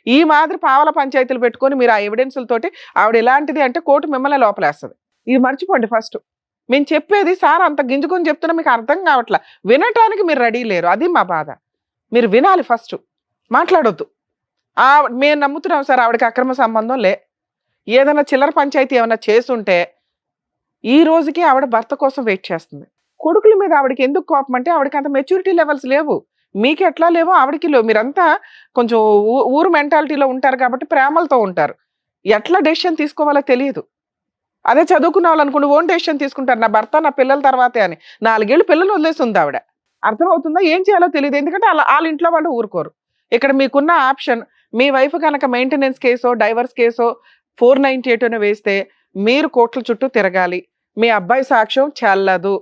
ఈ మాదిరి పావల పంచాయతీలు పెట్టుకొని మీరు ఆ ఎవిడెన్స్లతోటి ఆవిడ ఎలాంటిది అంటే కోర్టు మిమ్మల్ని లోపలేస్తుంది. ఇది మర్చిపోండి ఫస్ట్. మేము చెప్పేది సార్ అంత గింజుకొని చెప్తున్నా మీకు అర్థం కావట్లా, వినటానికి మీరు రెడీ లేరు. అది మా బాధ. మీరు వినాలి ఫస్ట్, మాట్లాడొద్దు. మేము నమ్ముతున్నాం సార్ ఆవిడకి అక్రమ సంబంధం లే. ఏదైనా చిల్లర పంచాయతీ ఏమైనా చేస్తుంటే ఈ రోజుకి ఆవిడ భర్త కోసం వెయిట్ చేస్తుంది. కొడుకుల మీద ఆవిడకి ఎందుకు కోపం అంటే ఆవిడకి అంత మెచ్యూరిటీ లెవెల్స్ లేవు. మీకు ఎట్లా లేవో ఆవిడకి లేవు. మీరంతా కొంచెం ఊరు మెంటాలిటీలో ఉంటారు కాబట్టి ప్రేమలతో ఉంటారు. ఎట్లా డెసిషన్ తీసుకోవాలో తెలియదు. అదే చదువుకున్న వాళ్ళు అనుకోండి ఓన్ డెసిషన్ తీసుకుంటారు, నా భర్త నా పిల్లల తర్వాతే అని. 4 ఏళ్ళు పిల్లలు వదిలేస్తుంది ఆవిడ. అర్థమవుతుందా? ఏం చేయాలో తెలియదు, ఎందుకంటే వాళ్ళ ఇంట్లో వాళ్ళు ఊరుకోరు. ఇక్కడ మీకున్న ఆప్షన్, మీ వైఫ్ కనుక మెయింటెనెన్స్ కేసో డైవర్స్ కేసో 498 వేస్తే మీరు కోట్ల చుట్టూ తిరగాలి. మీ అబ్బాయి సాక్ష్యం చెల్లదు.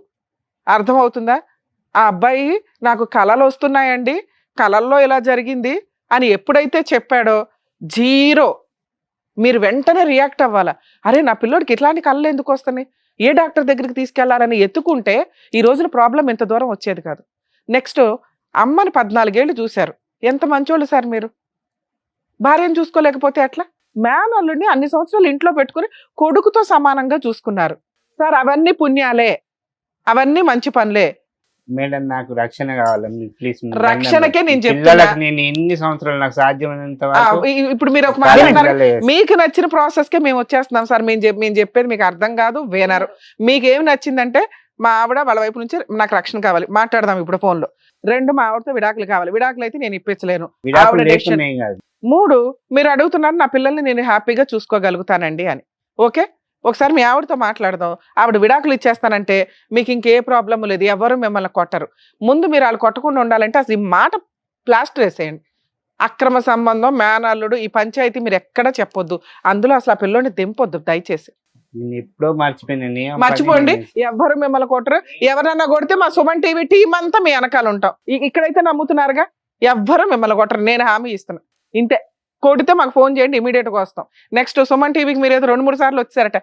అర్థమవుతుందా? ఆ అబ్బాయి నాకు కళలు వస్తున్నాయండి, కళల్లో ఇలా జరిగింది అని ఎప్పుడైతే చెప్పాడో 0. మీరు వెంటనే రియాక్ట్ అవ్వాలా. అరే నా పిల్లోడికి ఇట్లాంటి కళలు ఎందుకు వస్తున్నాయి, ఏ డాక్టర్ దగ్గరికి తీసుకెళ్లాలని ఎత్తుకుంటే ఈ రోజున ప్రాబ్లం ఎంత దూరం వచ్చేది కాదు. నెక్స్ట్, అమ్మని 14 ఏళ్ళు చూశారు, ఎంత మంచోళ్ళు సార్ మీరు. భార్యను చూసుకోలేకపోతే ఎట్లా? మేనల్లుడిని అన్ని సంవత్సరాలు ఇంట్లో పెట్టుకుని కొడుకుతో సమానంగా చూసుకున్నారు సార్. అవన్నీ పుణ్యాలే, అవన్నీ మంచి పనులే. మేడం నాకు రక్షణ కావాలి ప్లీజ్. రక్షణకే నేను చెప్తున్నా. నేను ఎన్ని సంవత్సరాలు నాకు సాధ్యమైనంత వరకు ఇప్పుడు మీరు ఒక మాట అన్నారు, మీకు నచ్చిన ప్రాసెస్ కే మేము వచ్చేస్తున్నాం సార్. మేము చెప్పేది మీకు అర్థం కాదు, వినరు. మీకు ఏమి నచ్చిందంటే మా ఆవిడ వాళ్ళ వైపు నుంచి నాకు రక్షణ కావాలి, మాట్లాడదాం ఇప్పుడు ఫోన్ లో. 2, మా ఆవిడతో విడాకులు కావాలి, విడాకులు అయితే నేను ఇప్పించలేను. 3, మీరు అడుగుతున్నారు నా పిల్లల్ని నేను హ్యాపీగా చూసుకోగలుగుతానండి అని. ఓకే, ఒకసారి మీ ఆవిడతో మాట్లాడదాం. ఆవిడ విడాకులు ఇచ్చేస్తానంటే మీకు ఇంకే ప్రాబ్లం లేదు, ఎవరు మిమ్మల్ని కొట్టరు. ముందు మీరు వాళ్ళు కొట్టకుండా ఉండాలంటే అసలు ఈ మాట ప్లాస్టర్ వేసేయండి. అక్రమ సంబంధం, మేనల్లుడు, ఈ పంచాయతీ మీరు ఎక్కడ చెప్పొద్దు. అందులో అసలు ఆ పిల్లోని దింపొద్దు దయచేసి. ఎప్పుడో మర్చిపోండి, ఎవ్వరు మిమ్మల్ని కొట్టరు. ఎవరన్నా కొడితే మా సుమన్ టీవీ టీం అంతా మీ వెనకాల ఉంటాం. ఇక్కడైతే నమ్ముతున్నారుగా, ఎవ్వరు మిమ్మల్ని కొట్టరు, నేను హామీ ఇస్తున్నా. ఇంతే, కొడితే మాకు ఫోన్ చేయండి, ఇమీడియట్ గా వస్తాం. నెక్స్ట్, సుమన్ టీవీకి మీరు ఏదో 2-3 సార్లు వచ్చారట.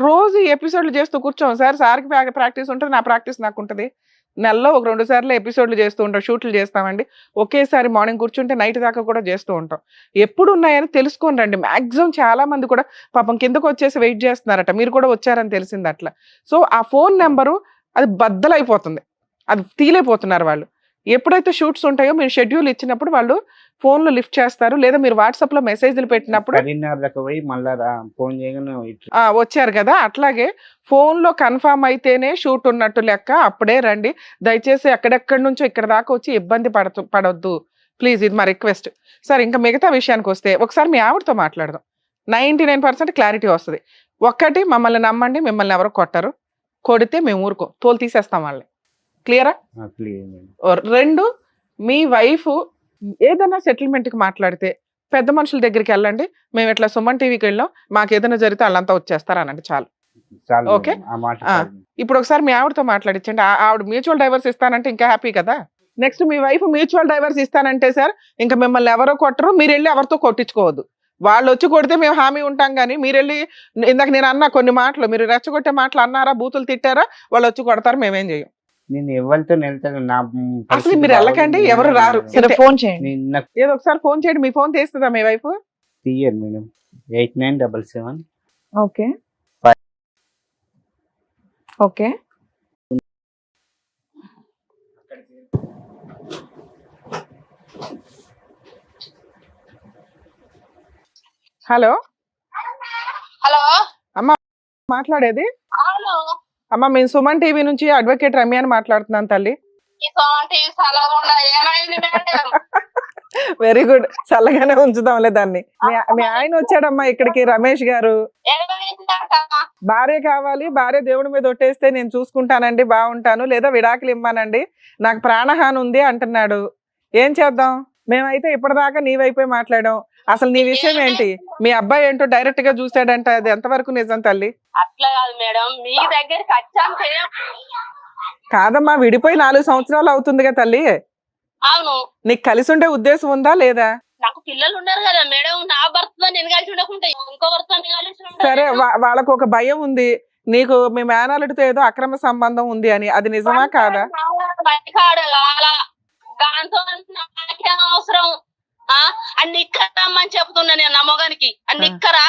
రోజు ఎపిసోడ్లు చేస్తూ కూర్చోం సార్. సార్కి ప్రాక్టీస్ ఉంటుంది, నా ప్రాక్టీస్ నాకు ఉంటుంది. నెలలో 1-2 సార్లు ఎపిసోడ్లు చేస్తూ ఉంటాం, షూట్లు చేస్తామండి. ఒకేసారి మార్నింగ్ కూర్చుంటే నైట్ దాకా కూడా చేస్తూ ఉంటాం. ఎప్పుడు ఉన్నాయని తెలుసుకొని రండి. మాక్సిమం చాలా మంది కూడా పాపం కిందకు వచ్చేసి వెయిట్ చేస్తున్నారట, మీరు కూడా వచ్చారని తెలిసింది అట్లా. సో ఆ ఫోన్ నెంబరు అది బద్దలైపోతుంది, అది తీలేపోతున్నారు వాళ్ళు. ఎప్పుడైతే షూట్స్ ఉంటాయో మీరు షెడ్యూల్ ఇచ్చినప్పుడు వాళ్ళు ఫోన్లు లిఫ్ట్ చేస్తారు, లేదా మీరు వాట్సాప్ లో మెసేజ్లు పెట్టినప్పుడు వచ్చారు కదా. అట్లాగే ఫోన్ లో కన్ఫర్మ్ అయితేనే షూట్ ఉన్నట్టు లెక్క, అప్పుడే రండి. దయచేసి ఎక్కడెక్కడి నుంచో ఇక్కడ దాకా వచ్చి ఇబ్బంది పడొద్దు ప్లీజ్, ఇది మా రిక్వెస్ట్ సార్. ఇంకా మిగతా విషయానికి వస్తే ఒకసారి మీ ఆవిడతో మాట్లాడదాం, 99% క్లారిటీ వస్తుంది. ఒక్కటి, మమ్మల్ని నమ్మండి, మిమ్మల్ని ఎవరు కొట్టరు. కొడితే మేము ఊరుకో, తోలు తీసేస్తాం వాళ్ళని. క్లియరా? 2, మీ వైఫ్ ఏదైనా సెటిల్మెంట్కి మాట్లాడితే పెద్ద మనుషుల దగ్గరికి వెళ్ళండి. మేము ఇట్లా సుమన్ టీవీకి వెళ్ళాం, మాకు ఏదైనా జరిగితే వాళ్ళంతా వచ్చేస్తారు అనండి, చాలు. ఓకే, ఇప్పుడు ఒకసారి మీ ఆవిడతో మాట్లాడించండి. ఆవిడ మ్యూచువల్ డైవర్స్ ఇస్తానంటే ఇంకా హ్యాపీ కదా. నెక్స్ట్, మీ వైఫ్ మ్యూచువల్ డైవర్స్ ఇస్తానంటే సార్ ఇంకా మిమ్మల్ని ఎవరో కొట్టరు, మీరు వెళ్ళి ఎవరితో కొట్టించుకోవద్దు. వాళ్ళు వచ్చి కొడితే మేము హామీ ఉంటాం, కానీ మీరు వెళ్ళి, ఇందాక నేను అన్నా కొన్ని మాటలు, మీరు రెచ్చగొట్టే మాటలు అన్నారా, బూతులు తిట్టారా, వాళ్ళు వచ్చి కొడతారు, మేమేం చేయం. నేను ఎవరితో వెళ్తాను, అసలు మీరు వెళ్ళకండి, ఎవరు రారు. ఫోన్ చేయండి, ఏదో ఒకసారి ఫోన్ చేయండి. మీ ఫోన్ తీస్తుందా మీ వైఫ్? తీయండి madam. 8977. Okay okay. Hello hello అమ్మా, మాట్లాడేది? అవును. అమ్మ మేము సుమన్ టీవీ నుంచి అడ్వకేట్ రమ్య అని మాట్లాడుతున్నాను తల్లి. ఈ సోమంటి సలగుండా ఏమైంది మేడం? వెరీ గుడ్, చల్లగానే ఉంచుదాంలే దాన్ని. మీ ఆయన వచ్చాడమ్మా ఇక్కడికి, రమేష్ గారు. ఏమైందట? భార్య కావాలి, భార్య దేవుడి మీద ఒట్టేస్తే నేను చూసుకుంటానండి, బాగుంటాను, లేదా విడాకులు ఇమ్మానండి, నాకు ప్రాణహాని ఉంది అంటున్నాడు. ఏం చేద్దాం? మేమైతే ఇప్పటిదాకా నీ వైపే మాట్లాడాం. అసలు నీ విషయం ఏంటి? మీ అబ్బాయి ఏంటో డైరెక్ట్ గా చూసాడంట, అది ఎంతవరకు నిజం తల్లి? అట్లా కాదు మేడం, మీ దగ్గరికి వచ్చాక కాదమ్మా, విడిపోయి 4 సంవత్సరాలు అవుతుందిగా తల్లి. అవును, నీకు కలిసి ఉండే ఉద్దేశం ఉందా లేదా? నాకు పిల్లలు ఉన్నారు కదా మేడం, నా భర్తతో నేను కలిసి ఉండకుంటే ఇంకో భర్త కలిసి ఉంటా. సరే, వాళ్ళకు ఒక భయం ఉంది, నీకు మీ మేనల్లుడితో ఏదో అక్రమ సంబంధం ఉంది అని, అది నిజమా కాదా? దాంతో నాకేం అవసరం? అన్ని ఇక్కరమ్మని చెప్తున్నా నేను, నా మొగానికి అన్ని ఇక్కరా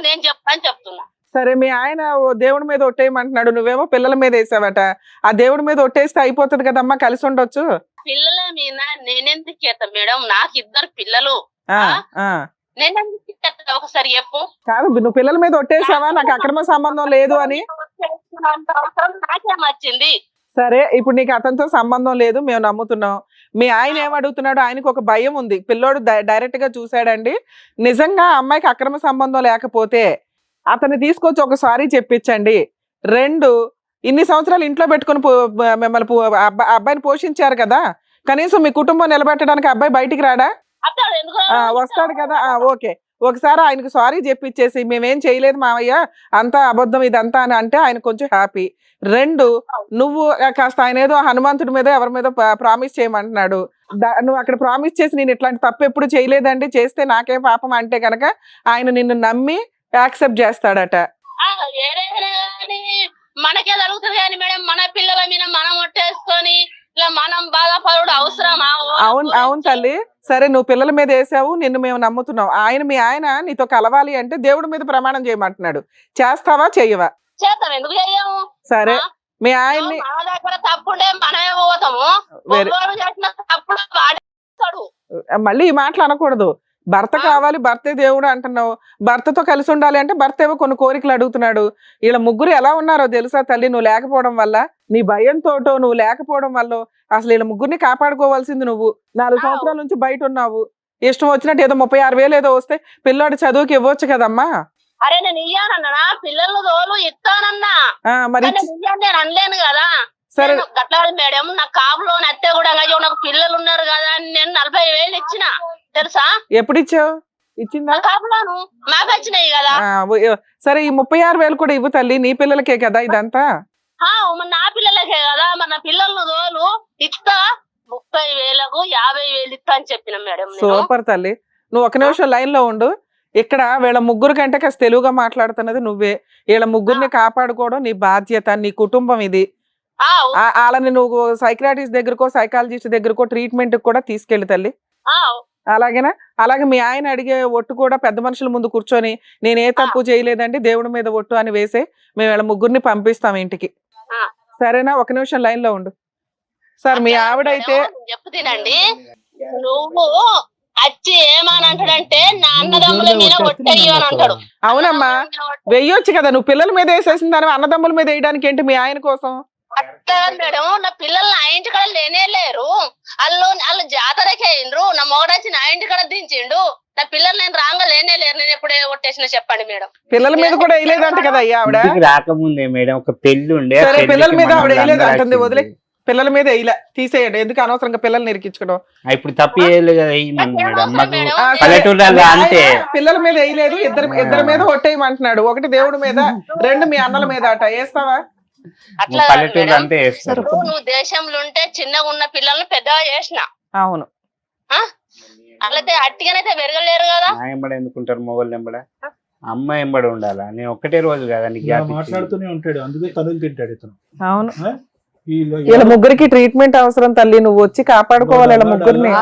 నేను చెప్తాను చెప్తున్నా. సరే, మీ ఆయన దేవుడి మీద ఒట్టేయమంటున్నాడు, నువ్వేమో పిల్లల మీద వేసావట. ఆ దేవుడి మీద ఒట్టేస్తే అయిపోతుంది కదమ్మా, కలిసి ఉండొచ్చు. పిల్లల మీద నేనెందుకు చేస్తా మేడం? నాకు 2 పిల్లలు. నేనెందుకు చేస్తా ఒకసారి చెప్పు. కాదు, నువ్వు పిల్లల మీద ఒట్టేసావా నాకు అక్రమ సంబంధం లేదు అని? నాకేం వచ్చింది? సరే, ఇప్పుడు నీకు అతనితో సంబంధం లేదు, మేము నమ్ముతున్నాం. మీ ఆయన ఏమడుగుతున్నాడు? ఆయనకు ఒక భయం ఉంది, పిల్లోడు డైరెక్ట్ గా చూసాడండి, నిజంగా అమ్మాయికి అక్రమ సంబంధం లేకపోతే అతన్ని తీసుకొచ్చి ఒక సారీ చెప్పించండి. 2, ఇన్ని సంవత్సరాలు ఇంట్లో పెట్టుకుని మిమ్మల్ని అబ్బాయిని పోషించారు కదా, కనీసం మీ కుటుంబం నిలబెట్టడానికి అబ్బాయి బయటికి రాడా? వస్తాడు కదా, ఓకే. ఒకసారి ఆయనకు సారీ చెప్పించేసి మేమేం చేయలేదు మావయ్య, అంతా అబద్ధం ఇదంతా అని అంటే ఆయన కొంచెం హ్యాపీ. 2, నువ్వు కాస్త ఆయన ఏదో హనుమంతుడి మీద ఎవరి మీద ప్రామిస్ చేయమంటున్నాడు, నువ్వు అక్కడ ప్రామిస్ చేసి నేను ఇట్లాంటి తప్పు ఎప్పుడు చేయలేదండి, చేస్తే నాకేం పాపం అంటే కనుక ఆయన నిన్ను నమ్మి యాక్సెప్ట్ చేస్తాడట. మనకే జరుగుతుంది కానీ మేడం, మన పిల్లల మీద మనం ఒట్టేసుకొని ఇలా మనం బాధపడు అవసరమా? అవును తల్లి. సరే, నువ్వు పిల్లల మీద వేసావు, నిన్ను మేము నమ్ముతున్నావు. మీ ఆయన నీతో కలవాలి అంటే దేవుడి మీద ప్రమాణం చేయమంటున్నాడు, చేస్తావా చెయ్యవా? చేస్తాం, ఎందుకు చెయ్యము? సరే, మీ ఆయన్ని మన దగ్గర తప్పుంటే మనమే పోతాము, తప్పుడు వాడేస్తాడు. మళ్ళీ ఈ మాటలు అనకూడదు. భర్త కావాలి, భర్తే దేవుడు అంటున్నావు, భర్తతో కలిసి ఉండాలి అంటే భర్త ఏవో కొన్ని కోరికలు అడుగుతున్నాడు. వీళ్ళ ముగ్గురు ఎలా ఉన్నారో తెలుసా తల్లి? నువ్వు లేకపోవడం వల్ల, నీ భయంతోటో నువ్వు లేకపోవడం వల్ల అసలు వీళ్ళ ముగ్గురిని కాపాడుకోవాల్సింది నువ్వు. 4 సంవత్సరాల నుంచి బయట ఉన్నావు, ఇష్టం వచ్చినట్టు ఏదో 36,000 ఏదో వస్తే పిల్లాడి చదువుకి ఇవ్వచ్చు కదమ్మా. అరే నేను ఇయ్యానన్నా, పిల్లలు తోలు ఇస్తానన్నా, మరి నేను అనలేను కదా. సరే గట్లా మేడం, నా కాపులో అత్తే కూడా నాకు పిల్లలు ఉన్నారు కదా అని నేను 40,000 ఇచ్చిన తెలుసా? ఎప్పుడు ఇచ్చావు? ఇచ్చిందా? కాపులోను మాకు వచ్చినాయి కదా. సరే, ఈ 36,000 కూడా ఇవ్వు తల్లి, నీ పిల్లలకే కదా ఇదంతా. నా పిల్లలకే కదా, మరి నా పిల్లలను తోలు ఇస్తా, 30,000కు 50,000 ఇస్తా అని చెప్పిన మేడం. సూపర్ తల్లి, నువ్వు ఒక నిమిషం లైన్ లో ఉండు. ఇక్కడ వీళ్ళ ముగ్గురు కంటే కాస్త తెలుగుగా మాట్లాడుతున్నది నువ్వే. వీళ్ళ ముగ్గురిని కాపాడుకోవడం నీ బాధ్యత, నీ కుటుంబం ఇది. వాళ్ళని నువ్వు సైకియాట్రిస్ట్ దగ్గరకో సైకాలజిస్ట్ దగ్గరకో ట్రీట్మెంట్ కూడా తీసుకెళ్ళి తల్లి, అలాగేనా? అలాగే మీ ఆయన అడిగే ఒట్టు కూడా పెద్ద మనుషుల ముందు కూర్చొని నేను ఏ తప్పు చేయలేదండి, దేవుడి మీద ఒట్టు అని వేసే మేము వీళ్ళ ముగ్గురిని పంపిస్తాం ఇంటికి, సరేనా? ఒక నిమిషం లైన్ లో ఉండు. సార్, మీ ఆవిడైతే చెప్తానండి, నువ్వు వచ్చి ఏమని అంటాడంటే నా అన్నదమ్ముల మీద ఒట్టయ్యు అని అంటాడు. అవునమ్మా, వెయ్యొచ్చు కదా, నువ్వు పిల్లల మీద వేసేసిన దాని అన్నదమ్ముల మీద వేయడానికి ఏంటి మీ ఆయన కోసం? అట్లా మేడం, నా పిల్లలు నా ఇంటి కాడ లేనే లేరు, వాళ్ళు జాతరకే అయిండ్రు, నా మొగడొచ్చి నా ఇంటి కాడ దించిండు, నా పిల్లలు నేను రాంగా లేనే లేరు, నేను ఎప్పుడే కొట్టేసిన చెప్పండి మేడం. పిల్లల మీద కూడా వేయలేదంట కదా అయ్యా ఆవిడ? రాకముందే మేడం ఒక పెళ్లి ఉండే, సరే, పిల్లల మీద ఆవిడ వేయలేదు అంటుంది, వదిలే, పిల్లల మీద వేయలే, తీసేయండి, ఎందుకు అనవసరంగా పిల్లల్ని నిరికించుకోవడం. ఇప్పుడు తప్పు అంటే పిల్లల మీద వేయలేదు, ఇద్దరి మీద ఒట్టేయమంటున్నాడు, ఒకటి దేవుడి మీద, 2 మీ అన్నల మీద అట, వేస్తావా? అట్లా నువ్వు దేశంలో ఉంటే చిన్నగా ఉన్న పిల్లల్ని పెద్దగా చేసిన. అవును, అట్లయితే అట్టిగానైతే పెరగలేరు కదా. ఎందుకుంటారు మొగోళ్ళు ఎంబడ, అమ్మాయి ఎంబడి ఉండాలా? నేను ఒకటే రోజు కదా మాట్లాడుతూనే ఉంటాడు, అందుకే తనులు తింటాడు ఇతను. అవును, వీళ్ళ ముగ్గురికి ట్రీట్మెంట్ అవసరం తల్లి, నువ్వు వచ్చి కాపాడుకోవాలి వీళ్ళ ముగ్గురిని.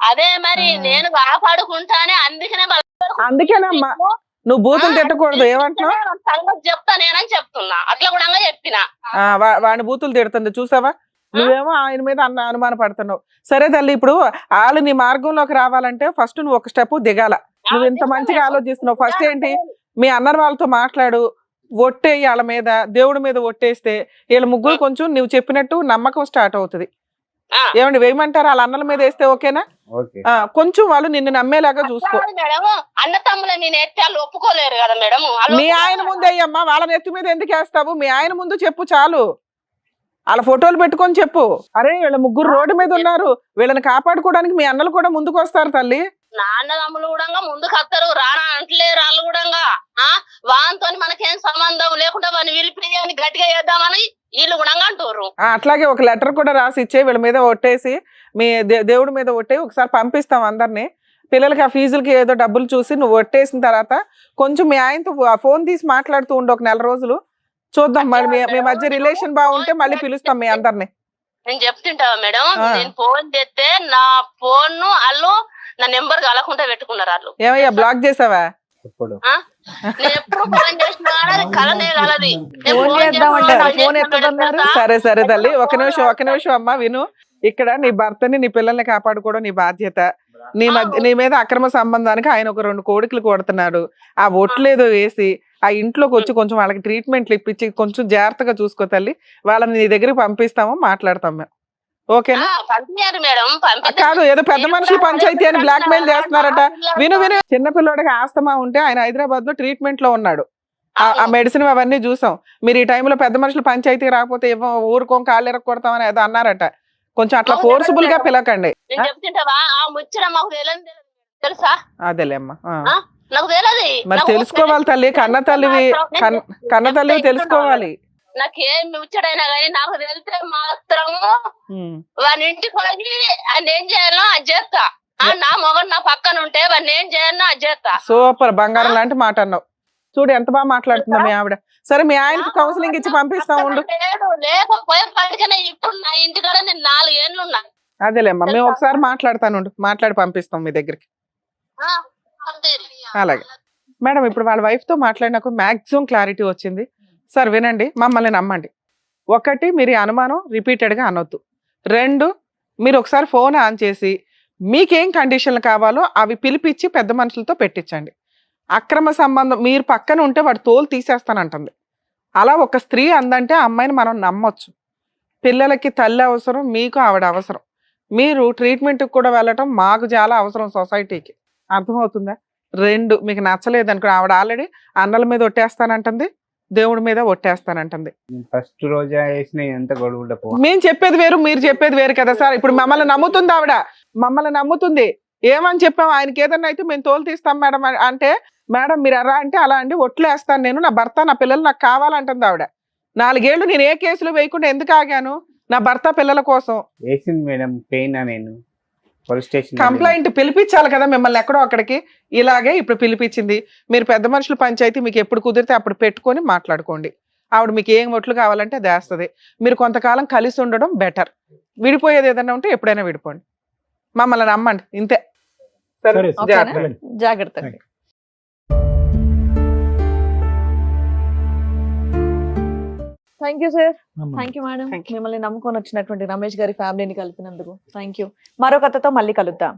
అదే మరి నేను కాపాడుకుంటానే, అందుకేనమ్మా నువ్వు బూతులు తిట్టకూడదు. ఏమంటున్నావు? చెప్తానేనని చెప్తున్నా, అట్లా కూడా చెప్పిన. వాడిని బూతులు తిడుతుంది చూసావా, నువ్వేమో ఆయన మీద అనుమాన పడుతున్నావు. సరే తల్లి, ఇప్పుడు వాళ్ళు నీ మార్గంలోకి రావాలంటే ఫస్ట్ నువ్వు ఒక స్టెప్ దిగాల. నువ్వు ఇంత మంచిగా ఆలోచిస్తున్నావు, ఫస్ట్ ఏంటి మీ అన్నర్ వాళ్ళతో మాట్లాడు, ఒట్టేయి వాళ్ళ మీద, దేవుడి మీద ఒట్టేస్తే వీళ్ళ ముగ్గురు కొంచెం నువ్వు చెప్పినట్టు నమ్మకం స్టార్ట్ అవుతుంది. ఏమండి వేయమంటారా? వాళ్ళ అన్నల మీద వేస్తే ఓకేనా? ఓకే. కొంచెం వాళ్ళు నిన్ను నమ్మేలాగా చూసుకో. మేడం అన్న తమ్ముల నేను ఎత్తే వాళ్ళు ఒప్పుకోలేరు కదా మేడం. మీ ఆయన ముందు అయ్యమ్మా, వాళ్ళ నెత్తి మీద ఎందుకు వేస్తావు? మీ ఆయన ముందు చెప్పు చాలు. వాళ్ళ ఫోటోలు పెట్టుకొని చెప్పు, అరే వీళ్ళ ముగ్గురు రోడ్డు మీద ఉన్నారు, వీళ్ళని కాపాడుకోవడానికి మీ అన్నలు కూడా ముందుకు వస్తారు తల్లి. నాన్న తమ్ములు కూడా ముందుకు వస్తారు, రానా అంటలేరు వాళ్ళు కూడా. వానితో మనకేం సంబంధం లేకుండా వాడిని విలిపి గట్టిగా చేద్దామని వీళ్ళు కూడా అంటారు. అట్లాగే ఒక లెటర్ కూడా రాసి ఇచ్చే, వీళ్ళ మీద ఒట్టేసి మీ దేవుడి మీద ఒట్టే ఒకసారి పంపిస్తాం అందరినీ. పిల్లలకి ఆ ఫీజులకి ఏదో డబ్బులు చూసి నువ్వు ఒట్టేసిన తర్వాత కొంచెం మీ ఆయనతో ఫోన్ తీసి మాట్లాడుతూ ఉండు ఒక 4 రోజులు, చూద్దాం. మరి మీ మధ్య రిలేషన్ బాగుంటే మళ్ళీ పిలుస్తాం మీ అందరినీ. నేను చెప్తుంటావా మేడం, నేను ఫోన్ చేస్తే నా ఫోన్ వాళ్ళు నా నెంబర్ కలకుండా పెట్టుకున్నారు వాళ్ళు. ఏమయ్యా బ్లాక్ చేసావా? ఇప్పుడు నేను ఎప్పుడు ఫోన్ చేసినా కలనే కలది. ఫోన్ చేద్దామంటే నా ఫోన్ ఎత్తదన్నారు. సరే సరే తల్లి, ఒక నిమిషం అమ్మా విను. ఇక్కడ నీ భర్తని నీ పిల్లల్ని కాపాడుకోవడం నీ బాధ్యత. నీ మీద అక్రమ సంబంధానికి ఆయన ఒక 2 కోడికలు కొడుతున్నాడు. ఆ ఒట్లేదో వేసి ఆ ఇంట్లోకి వచ్చి కొంచెం వాళ్ళకి ట్రీట్మెంట్లు ఇప్పించి కొంచెం జాగ్రత్తగా చూసుకో తల్లి. వాళ్ళని నీ దగ్గరికి పంపిస్తాము, మాట్లాడతాం మేము. ఓకేనా? పంపించారు మేడం. కాదు, ఏదో పెద్ద మనుషులు పంచాయతీ అని బ్లాక్ మెయిల్ చేస్తున్నారట. విను చిన్నపిల్లడికి ఆస్తమా ఉంటే ఆయన హైదరాబాద్ లో ట్రీట్మెంట్ లో ఉన్నాడు. ఆ మెడిసిన్ అవన్నీ చూసాం. మీరు ఈ టైంలో పెద్ద మనుషులు పంచాయతీకి రాకపోతే ఊరుకోం కాళ్ళు ఎరగొడతామని ఏదో అన్నారట. కొంచెం అట్లా ఫోర్స్ఫుల్ గా పిలకండి. తెలుసా? అదేలేమ్మా, నాకు తెలియదు. మరి తెలుసుకోవాలి తల్లి, కన్న తల్లివి తెలుసుకోవాలి. నాకేం ముచ్చడైనా కానీ నాకు తెలిస్తే మాత్రం వాని ఇంటికి పోయి ఆయన ఏం చేయాలో అది చేస్తా. నా మొగడు నా పక్కన ఉంటే వాడిని ఏం చేయాలో అది చేస్తా. సూపర్, బంగారం లాంటి మాట అన్నావు. చూడు ఎంత బాగా మాట్లాడుతుందా మీ ఆవిడ. సరే మీ ఆయనకి కౌన్సిలింగ్ ఇచ్చి పంపిస్తా ఉండు. లేకపోయే పడికనే ఇప్పుడు నా ఇంటికాడ నేను 4 ఏళ్ళు ఉన్నా. అదేలేమ్మా, మేము ఒకసారి మాట్లాడతాను, మాట్లాడి పంపిస్తాం మీ దగ్గరికి. అలాగే మేడం, ఇప్పుడు వాళ్ళ వైఫ్ తో మాట్లాడినాక మాక్సిమం క్లారిటీ వచ్చింది. సార్ వినండి, మమ్మల్ని నమ్మండి. 1, మీరు అనుమానం రిపీటెడ్గా అనొద్దు. 2, మీరు ఒకసారి ఫోన్ ఆన్ చేసి మీకేం కండిషన్లు కావాలో అవి పిలిపించి పెద్ద మనుషులతో పెట్టించండి. అక్రమ సంబంధం మీరు పక్కన ఉంటే వాడు తోలు తీసేస్తానంటుంది. అలా ఒక స్త్రీ అందంటే ఆ అమ్మాయిని మనం నమ్మొచ్చు. పిల్లలకి తల్లి అవసరం, మీకు ఆవిడ అవసరం. మీరు ట్రీట్మెంట్కి కూడా వెళ్ళటం మాకు చాలా అవసరం సొసైటీకి. అర్థమవుతుందా? 2, మీకు నచ్చలేదనుకో, ఆవిడ ఆల్రెడీ అన్నల మీద ఒట్టేస్తానంటుంది, దేవుడి మీద ఒట్టేస్తానంటుంది. ఫస్ట్ రోజు వేసిన ఎంత గొడవ. మేము చెప్పేది వేరు, మీరు చెప్పేది వేరు కదా సార్. ఇప్పుడు మమ్మల్ని నమ్ముతుంది ఆవిడ, మమ్మల్ని నమ్ముతుంది. ఏమని చెప్పాం, ఆయనకి ఏదన్నా అయితే మేము తోలు తీస్తాం మేడం అంటే, మేడం మీరు ఎలా అంటే అలా అండి, ఒట్లు వేస్తాను నేను, నా భర్త నా పిల్లలు నాకు కావాలంటుంది ఆవిడ. 4 ఏళ్ళు నేను ఏ కేసులు వేయకుండా ఎందుకు ఆగాను? నా భర్త పిల్లల కోసం. వేసింది మేడం, పెయిన్ నేను పోలీస్ స్టేషన్ కంప్లైంట్ పిలిపించాలి కదా మిమ్మల్ని ఎక్కడో అక్కడికి. ఇలాగే ఇప్పుడు పిలిపించింది. మీరు పెద్ద మనుషుల పంచాయతీ మీకు ఎప్పుడు కుదిరితే అప్పుడు పెట్టుకొని మాట్లాడుకోండి. ఆవిడ మీకు ఏం ఒట్లు కావాలంటే అది వేస్తుంది. మీరు కొంతకాలం కలిసి ఉండడం బెటర్. విడిపోయేది ఏదన్నా ఉంటే ఎప్పుడైనా విడిపోండి. మమ్మల్ని నమ్మండి, ఇంతే. సరే, జాగ్రత్త. Thank you sir. Thank you madam. మిమ్మల్ని నమ్ముకొని వచ్చినటువంటి రమేష్ గారి ఫ్యామిలీని కలిపినందుకు థ్యాంక్ యూ. మరో కథతో మళ్ళీ కలుద్దాం.